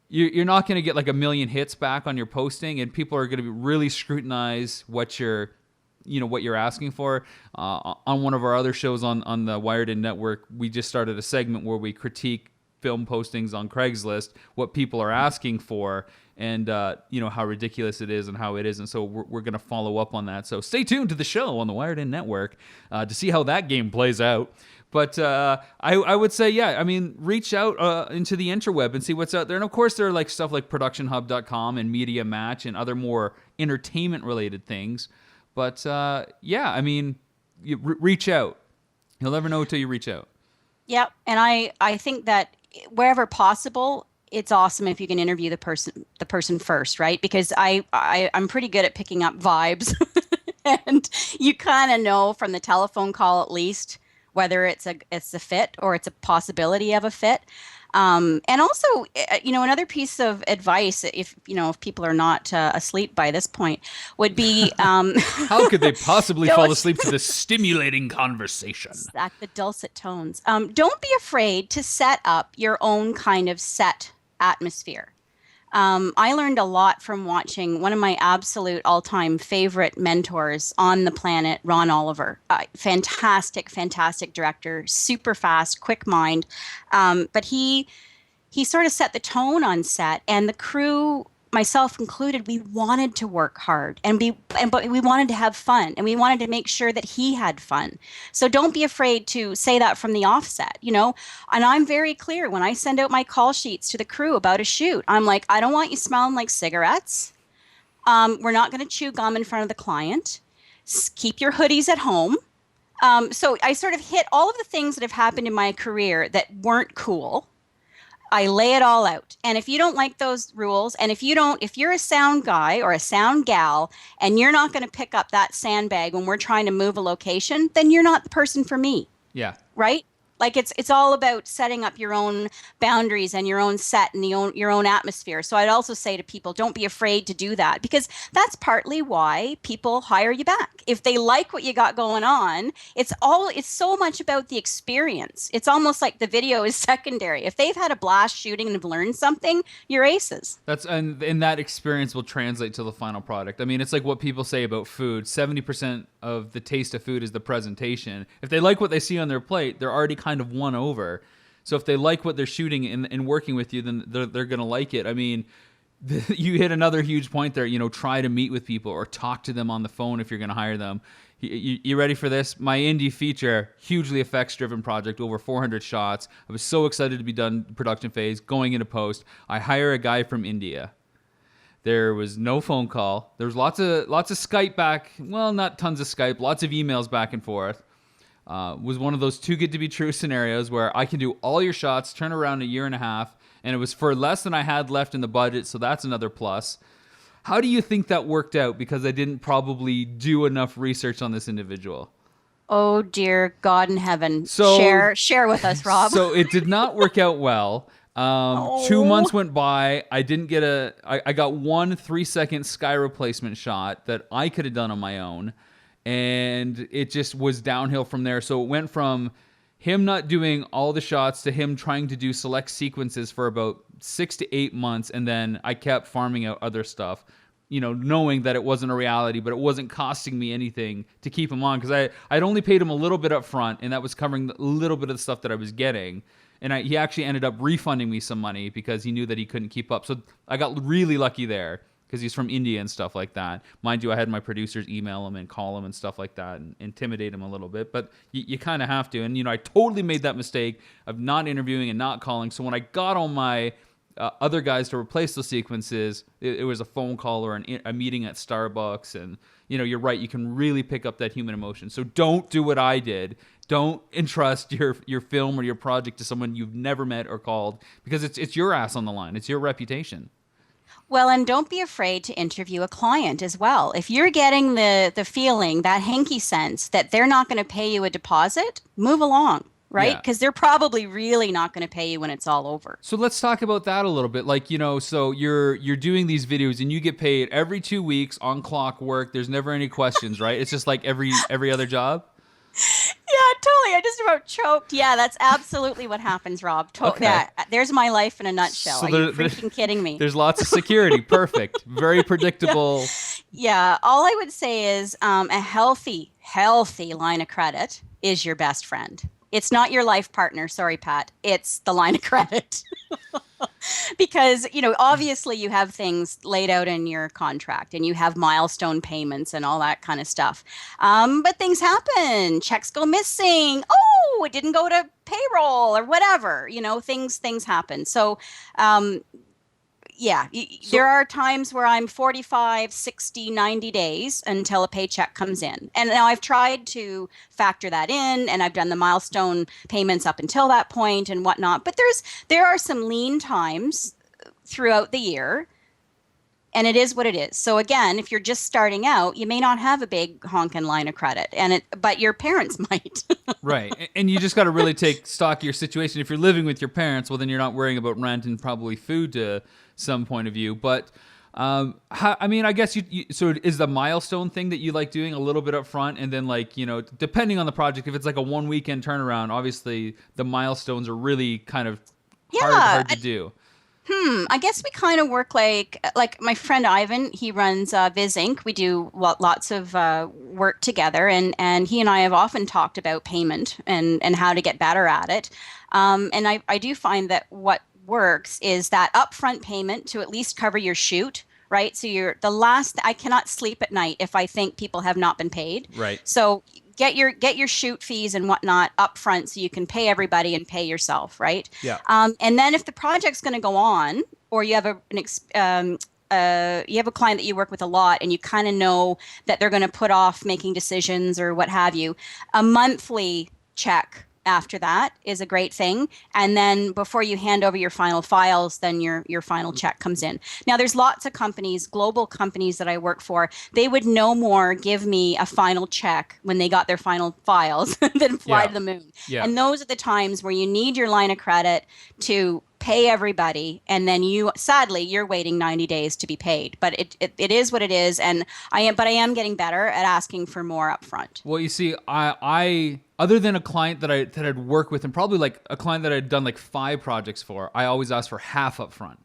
you're not going to get like a million hits back on your posting, and people are going to really scrutinize what you're asking for. On one of our other shows on the Wired In Network, we just started a segment where we critique film postings on Craigslist, what people are asking for, and how ridiculous it is and how it isn't. So we're going to follow up on that. So stay tuned to the show on the Wired In Network to see how that game plays out. But I would say, yeah, I mean, reach out into the interweb and see what's out there. And of course, there are like stuff like productionhub.com and Media Match and other more entertainment-related things. But yeah, I mean, reach out. You'll never know until you reach out. Yep. And I think that wherever possible, it's awesome if you can interview the person first, right? Because I'm pretty good at picking up vibes. And you kind of know from the telephone call at least whether it's a fit or it's a possibility of a fit. And also, another piece of advice, if people are not asleep by this point, would be how could they possibly fall asleep to this stimulating conversation? The dulcet tones. Don't be afraid to set up your own kind of set atmosphere. I learned a lot from watching one of my absolute all-time favorite mentors on the planet, Ron Oliver. Fantastic, fantastic director, super fast, quick mind. But he sort of set the tone on set, and the crew, myself included, we wanted to work hard but we wanted to have fun, and we wanted to make sure that he had fun. So don't be afraid to say that from the offset, And I'm very clear when I send out my call sheets to the crew about a shoot. I'm like, I don't want you smelling like cigarettes. We're not going to chew gum in front of the client. Keep your hoodies at home. So I sort of hit all of the things that have happened in my career that weren't cool. I lay it all out. And if you don't like those rules, and if you're a sound guy or a sound gal, and you're not going to pick up that sandbag when we're trying to move a location, then you're not the person for me. Yeah. Right? Like it's all about setting up your own boundaries and your own set and your own atmosphere. So I'd also say to people, don't be afraid to do that, because that's partly why people hire you back. If they like what you got going on, it's so much about the experience. It's almost like the video is secondary. If they've had a blast shooting and have learned something, you're aces. And that experience will translate to the final product. I mean, it's like what people say about food. 70% of the taste of food is the presentation. If they like what they see on their plate, they're already kind of won over. So if they like what they're shooting and working with you, then they're going to like it. I mean, you hit another huge point there. Try to meet with people or talk to them on the phone if you're going to hire them. You ready for this? My indie feature, hugely effects-driven project, over 400 shots. I was so excited to be done production phase, going into post. I hire a guy from India. There was no phone call. There was lots of Skype back. Well, not tons of Skype. Lots of emails back and forth. Was one of those too good to be true scenarios where I can do all your shots, turn around in a year and a half, and it was for less than I had left in the budget, so that's another plus. How do you think that worked out? Because I didn't probably do enough research on this individual. Oh dear God in heaven. So share with us, Rob. So it did not work out well. 2 months went by. I didn't get I got one 3-second sky replacement shot that I could have done on my own. And it just was downhill from there. So it went from him not doing all the shots to him trying to do select sequences for about 6 to 8 months. And then I kept farming out other stuff, knowing that it wasn't a reality, but it wasn't costing me anything to keep him on. Because I'd only paid him a little bit up front, and that was covering a little bit of the stuff that I was getting. And he actually ended up refunding me some money because he knew that he couldn't keep up. So I got really lucky there, because he's from India and stuff like that. Mind you, I had my producers email him and call him and stuff like that and intimidate him a little bit. But you kind of have to. And, I totally made that mistake of not interviewing and not calling. So when I got all my other guys to replace those sequences, it was a phone call or a meeting at Starbucks. And, you're right. You can really pick up that human emotion. So don't do what I did. Don't entrust your film or your project to someone you've never met or called, because it's your ass on the line. It's your reputation. Well, and don't be afraid to interview a client as well. If you're getting the feeling, that hanky sense that they're not going to pay you a deposit, move along. right? Yeah. Because they're probably really not going to pay you when it's all over. So let's talk about that a little bit. Like, so you're doing these videos and you get paid every 2 weeks on clock work. There's never any questions, right? It's just like every other job. Yeah, totally. I just about choked. Yeah, that's absolutely what happens, Rob. Okay. Yeah, there's my life in a nutshell. So Are you freaking kidding me? there's lots of security. Perfect. Very Yeah. predictable. Yeah. All I would say is a healthy line of credit is your best friend. It's not your life partner. Sorry, Pat. It's the line of credit. Because, obviously you have things laid out in your contract and you have milestone payments and all that kind of stuff. But things happen. Checks go missing. Oh, it didn't go to payroll or whatever. Things happen. So, yeah, So there are times where I'm 45, 60, 90 days until a paycheck comes in. And now I've tried to factor that in and I've done the milestone payments up until that point and whatnot. But there are some lean times throughout the year, and it is what it is. So again, if you're just starting out, you may not have a big honking line of credit, but your parents might. right, and you just got to really take stock of your situation. If you're living with your parents, well, then you're not worrying about rent and probably food to some point of view. But I guess so is the milestone thing that you like doing a little bit up front, and then like depending on the project, if it's like a 1 weekend turnaround, obviously the milestones are really kind of Yeah, hard to do. I guess we kind of work like my friend Ivan. He runs Viz Inc. We do lots of work together, and he and I have often talked about payment and how to get better at it. And I do find that what works is that upfront payment to at least cover your shoot. Right. So I cannot sleep at night if I think people have not been paid. Right. So get your shoot fees and whatnot up front so you can pay everybody and pay yourself, right? Yeah. And then if the project's going to go on, or you have you have a client that you work with a lot and you kind of know that they're going to put off making decisions or what have you, a monthly check after that is a great thing. And then before you hand over your final files, then your final check comes in. Now there's lots of companies, global companies that I work for, they would no more give me a final check when they got their final files than fly Yeah. to the moon. Yeah. And those are the times where you need your line of credit to pay everybody, and then sadly you're waiting 90 days to be paid. But it is what it is, and I am getting better at asking for more upfront. Well, you see, I other than a client that I'd work with, and probably like a client that I'd done like 5 projects for, I always ask for half up front.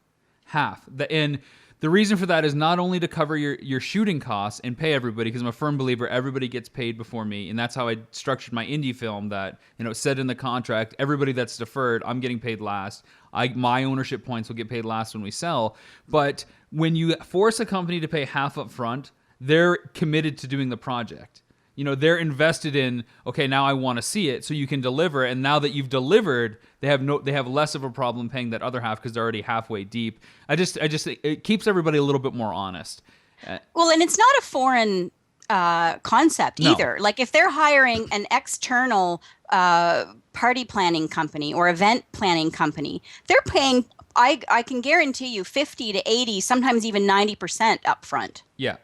Half. And the reason for that is not only to cover your shooting costs and pay everybody, because I'm a firm believer everybody gets paid before me, and that's how I structured my indie film, that it said in the contract, everybody that's deferred, I'm getting paid last. My ownership points will get paid last when we sell. But when you force a company to pay half up front, they're committed to doing the project. They're invested in, okay, now I want to see it so you can deliver. And now that you've delivered, they have less of a problem paying that other half because they're already halfway deep. I just it keeps everybody a little bit more honest. Well, and it's not a foreign concept No. either. Like if they're hiring an external party planning company or event planning company, they're paying, I can guarantee you 50 to 80, sometimes even 90% upfront. Yeah.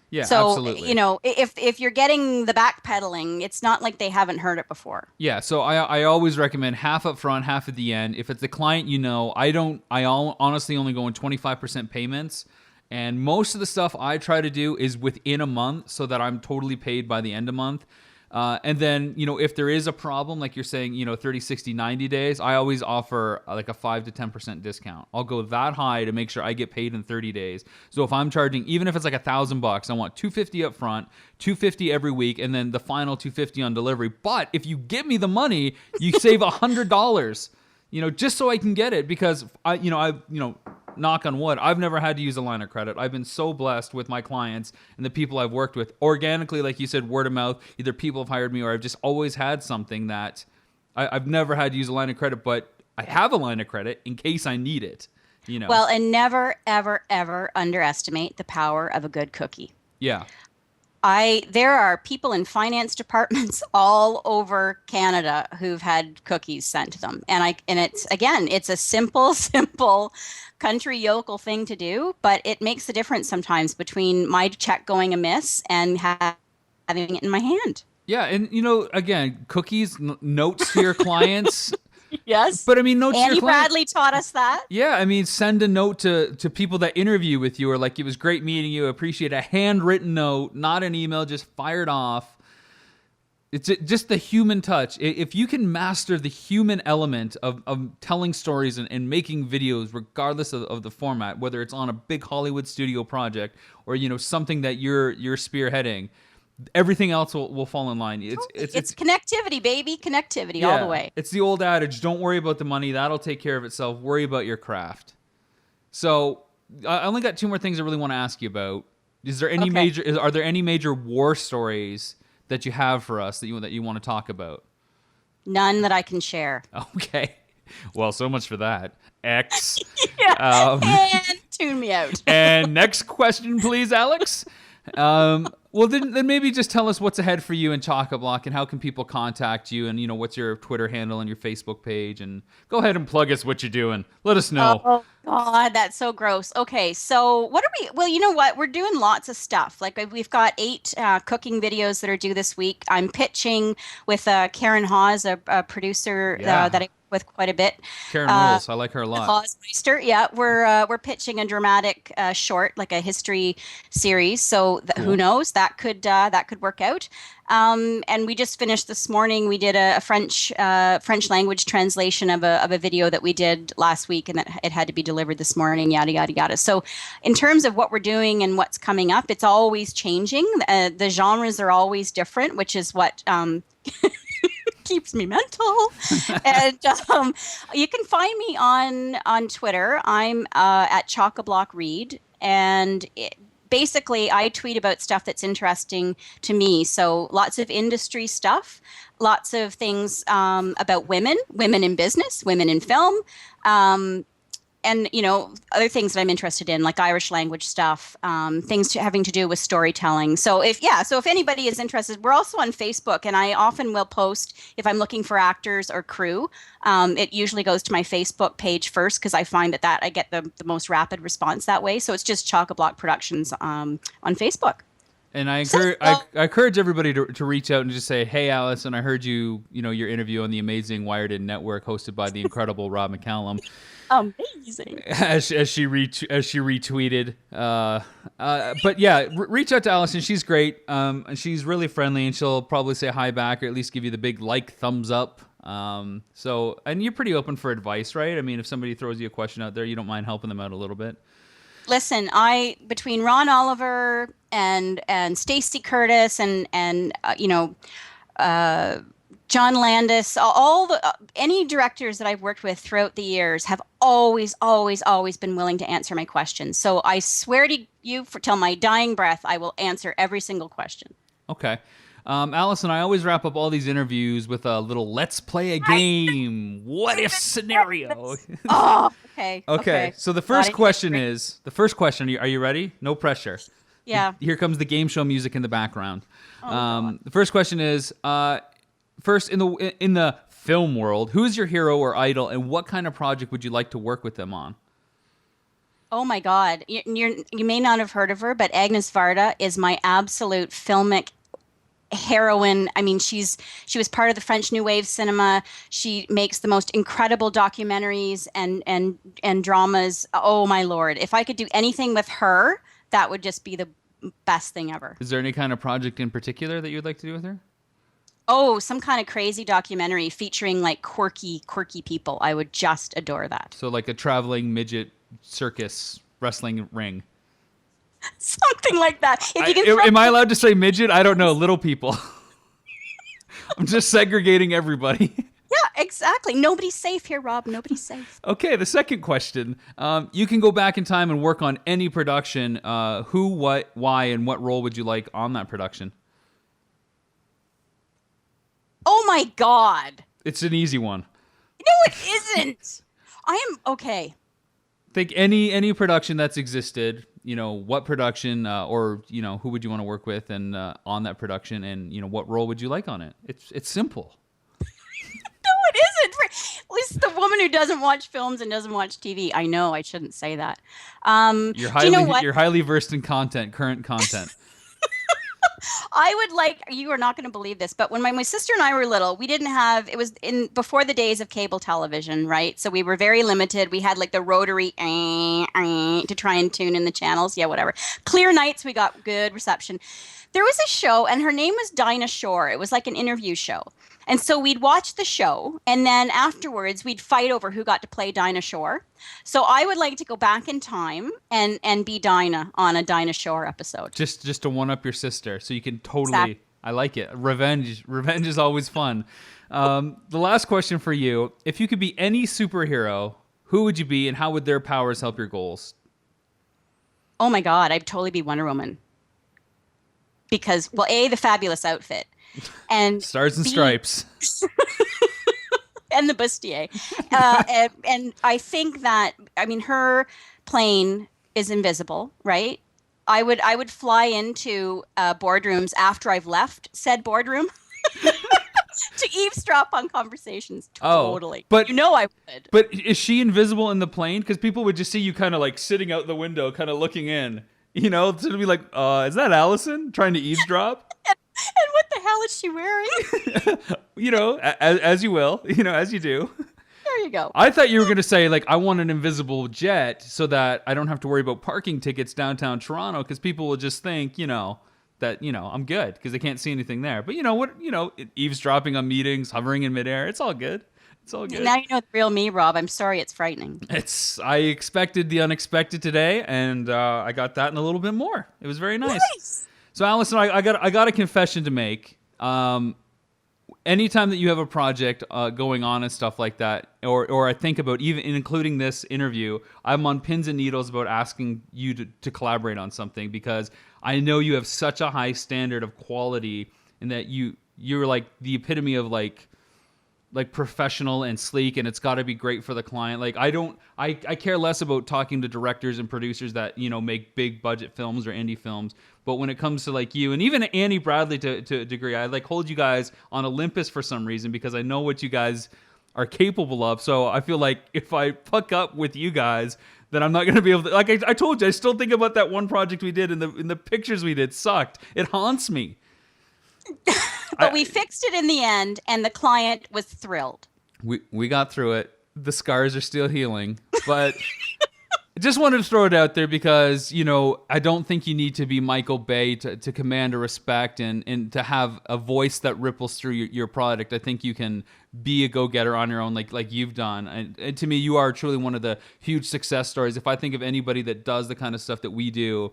Yeah, So, absolutely. if you're getting the backpedaling, it's not like they haven't heard it before. Yeah, so I always recommend half up front, half at the end. If it's a client I honestly only go in 25% payments. And most of the stuff I try to do is within a month so that I'm totally paid by the end of month. And then, if there is a problem, like you're saying, 30, 60, 90 days, I always offer like a 5 to 10% discount. I'll go that high to make sure I get paid in 30 days. So if I'm charging, even if it's like $1,000, I want $250 up front, $250 every week, and then the final $250 on delivery. But if you give me the money, you save $100, just so I can get it, because knock on wood, I've never had to use a line of credit. I've been so blessed with my clients and the people I've worked with. Organically, like you said, word of mouth, either people have hired me or I've just always had something that I've never had to use a line of credit, but I have a line of credit in case I need it. Well, and never, ever, ever underestimate the power of a good cookie. Yeah. There are people in finance departments all over Canada who've had cookies sent to them. And it's a simple, simple country yokel thing to do, but it makes the difference sometimes between my check going amiss and having it in my hand. Yeah, and again, cookies, notes to your clients. Yes. But I mean, notes to Annie your clients. Bradley taught us that. Yeah, I mean, send a note to people that interview with you, or like, it was great meeting you. Appreciate a handwritten note, not an email, just fired off. It's just the human touch. If you can master the human element of telling stories and making videos, regardless of the format, whether it's on a big Hollywood studio project or something that you're spearheading, everything else will fall in line. It's connectivity, baby. Connectivity all the yeah, way. it's the old adage: don't worry about the money; that'll take care of itself. Worry about your craft. So I only got two more things I really want to ask you about. Is there any Okay. Are there any major war stories that you have for us that you want to talk about? None that I can share. Okay. Well, so much for that. X. Yeah. And tune me out. And next question, please, Alex. Well, then maybe just tell us what's ahead for you in Chock-a-Block, and how can people contact you, and what's your Twitter handle and your Facebook page, and go ahead and plug us what you're doing. Let us know. Oh God, that's so gross. Okay, so what are we? Well, you know what? We're doing lots of stuff. Like we've got 8 cooking videos that are due this week. I'm pitching with Karen Hawes, a producer Yeah. that I work with quite a bit. Karen rules. I like her a lot. Hausmeister, yeah, we're pitching a dramatic short, like a history series. So Cool. who knows? That could work out. And we just finished this morning. We did a French language translation of a video that we did last week, and it had to be delivered this morning. Yada yada yada. So, in terms of what we're doing and what's coming up, it's always changing. The genres are always different, which is what. Keeps me mental. And you can find me on Twitter. I'm at Chock-a-Block Reid, and basically I tweet about stuff that's interesting to me. So lots of industry stuff, lots of things about women in business, women in film. And other things that I'm interested in, like Irish language stuff, things having to do with storytelling. So if anybody is interested, we're also on Facebook, and I often will post if I'm looking for actors or crew. It usually goes to my Facebook page first, because I find that I get the most rapid response that way. So it's just Chock-a-Block Productions on Facebook. And I encourage everybody to reach out and just say, "Hey, Allyson, I heard your interview on the amazing Wired In Network, hosted by the incredible Rob McCallum." Amazing. As she retweeted. But yeah, reach out to Allyson. She's great. And she's really friendly, and she'll probably say hi back, or at least give you the big thumbs up. And you're pretty open for advice, right? I mean, if somebody throws you a question out there, you don't mind helping them out a little bit. Listen, between Ron Oliver and Stacey Curtis and John Landis, any directors that I've worked with throughout the years have always been willing to answer my questions. So I swear to you, till my dying breath, I will answer every single question. Okay. Allyson, I always wrap up all these interviews with a little "let's play a game, what if" scenario. Oh, okay. Okay. So the first question is, are you ready? No pressure. Yeah. Here comes the game show music in the background. The first question is, first, in the film world, who is your hero or idol, and what kind of project would you like to work with them on? Oh my God. You may not have heard of her, but Agnes Varda is my absolute filmic heroine. I mean, she was part of the French New Wave cinema. She makes the most incredible documentaries and dramas. Oh my Lord. If I could do anything with her, that would just be the best thing ever. Is there any kind of project in particular that you'd like to do with her? Oh, some kind of crazy documentary featuring like quirky people. I would just adore that. So like a traveling midget circus wrestling ring. Something like that. Am I allowed to say midget? I don't know. Little people. I'm just segregating everybody. Yeah, exactly. Nobody's safe here, Rob. Nobody's safe. Okay, the second question. You can go back in time and work on any production. Who, what, why, and what role would you like on that production? Oh my God. It's an easy one. No, it isn't. Okay. Think any production that's existed. What production, or who would you want to work with, and on that production, and what role would you like on it? It's simple. No, it isn't. It's the woman who doesn't watch films and doesn't watch TV. I know I shouldn't say that. You're highly versed in current content. I would like, you are not going to believe this, but when my sister and I were little, we didn't have, it was in before the days of cable television, right? So we were very limited. We had like the rotary to try and tune in the channels. Yeah, whatever. Clear nights, we got good reception. There was a show, and her name was Dinah Shore. It was like an interview show. And so we'd watch the show, and then afterwards we'd fight over who got to play Dinah Shore. So I would like to go back in time and be Dinah on a Dinah Shore episode. Just to one up your sister, so you can totally. Exactly. I like it. Revenge is always fun. The last question for you: if you could be any superhero, who would you be, and how would their powers help your goals? Oh my God, I'd totally be Wonder Woman. Because, well, A, the fabulous outfit, and Stars and B, stripes. and the bustier. And I think that, I mean, her plane is invisible, right? I would fly into boardrooms after I've left said boardroom to eavesdrop on conversations. Totally. But you know I would. But is she invisible in the plane? Because people would just see you kind of like sitting out the window, kind of looking in. You know, to be like, is that Allyson trying to eavesdrop? And what the hell is she wearing? You know, as you will, you know, as you do. There you go. I thought you were going to say, like, I want an invisible jet so that I don't have to worry about parking tickets downtown Toronto, because people will just think, you know, that, you know, I'm good because they can't see anything there. But you know what, you know, eavesdropping on meetings, hovering in midair, it's all good. It's all good. Now you know the real me, Rob. I'm sorry, it's frightening. I expected the unexpected today, and I got that and a little bit more. It was very nice. So, Allyson, I got a confession to make. Anytime that you have a project going on and stuff like that, or I think about even including this interview, I'm on pins and needles about asking you to collaborate on something, because I know you have such a high standard of quality, and that you're like the epitome of like professional and sleek, and it's got to be great for the client. Like I care less about talking to directors and producers that, you know, make big budget films or indie films. But when it comes to like you and even Annie Bradley to a degree, I like hold you guys on Olympus for some reason, because I know what you guys are capable of. So I feel like if I fuck up with you guys, then I'm not going to be able to, like I told you, I still think about that one project we did, and the pictures we did sucked. It haunts me. But we fixed it in the end, and the client was thrilled. We got through it. The scars are still healing, but I just wanted to throw it out there because, you know, I don't think you need to be Michael Bay to command a respect and to have a voice that ripples through your product. I think you can be a go-getter on your own, like you've done. And to me, you are truly one of the huge success stories. If I think of anybody that does the kind of stuff that we do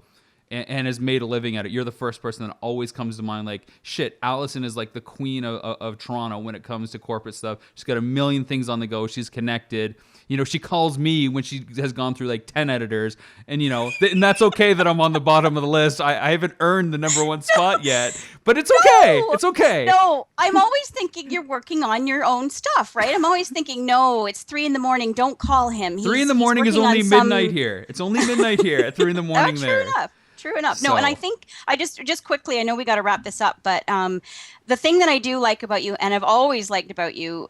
and has made a living at it, you're the first person that always comes to mind. Like, shit, Allyson is like the queen of Toronto when it comes to corporate stuff. She's got a million things on the go. She's connected. You know, she calls me when she has gone through like 10 editors, and you know, and that's okay that I'm on the bottom of the list. I haven't earned the number one spot yet, but it's okay. It's okay. No, I'm always thinking you're working on your own stuff, right? I'm always thinking, no, it's 3 a.m. Don't call him. 3 a.m. is only midnight here. It's only midnight here at 3 a.m. there. True enough. No, and I think I just quickly, I know we got to wrap this up, but the thing that I do like about you, and I've always liked about you,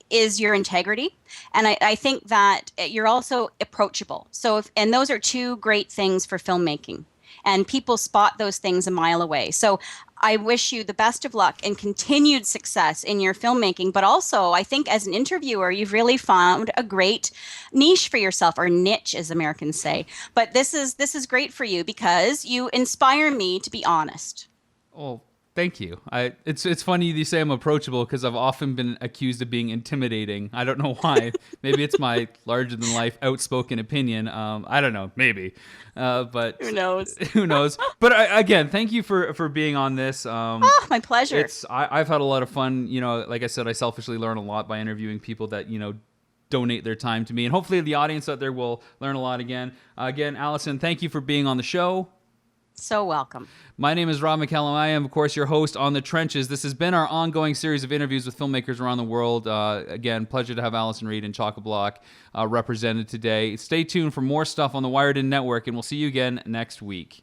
is your integrity. And I think that you're also approachable. So, and those are two great things for filmmaking. And people spot those things a mile away. So I wish you the best of luck and continued success in your filmmaking. But also, I think as an interviewer, you've really found a great niche for yourself, or niche, as Americans say. But this is great for you because you inspire me to be honest. Oh, thank you. It's funny you say I'm approachable, because I've often been accused of being intimidating. I don't know why. Maybe it's my larger than life outspoken opinion. I don't know. Maybe. But who knows? Who knows? But again, thank you for being on this. My pleasure. I've had a lot of fun. You know, like I said, I selfishly learn a lot by interviewing people that, you know, donate their time to me, and hopefully the audience out there will learn a lot again. Again, Allyson, thank you for being on the show. So welcome. My name is Rob McCallum. I am, of course, your host on The Trenches. This has been our ongoing series of interviews with filmmakers around the world. Again, pleasure to have Allyson Reid and Chock-a-Block represented today. Stay tuned for more stuff on the Wired In Network, and we'll see you again next week.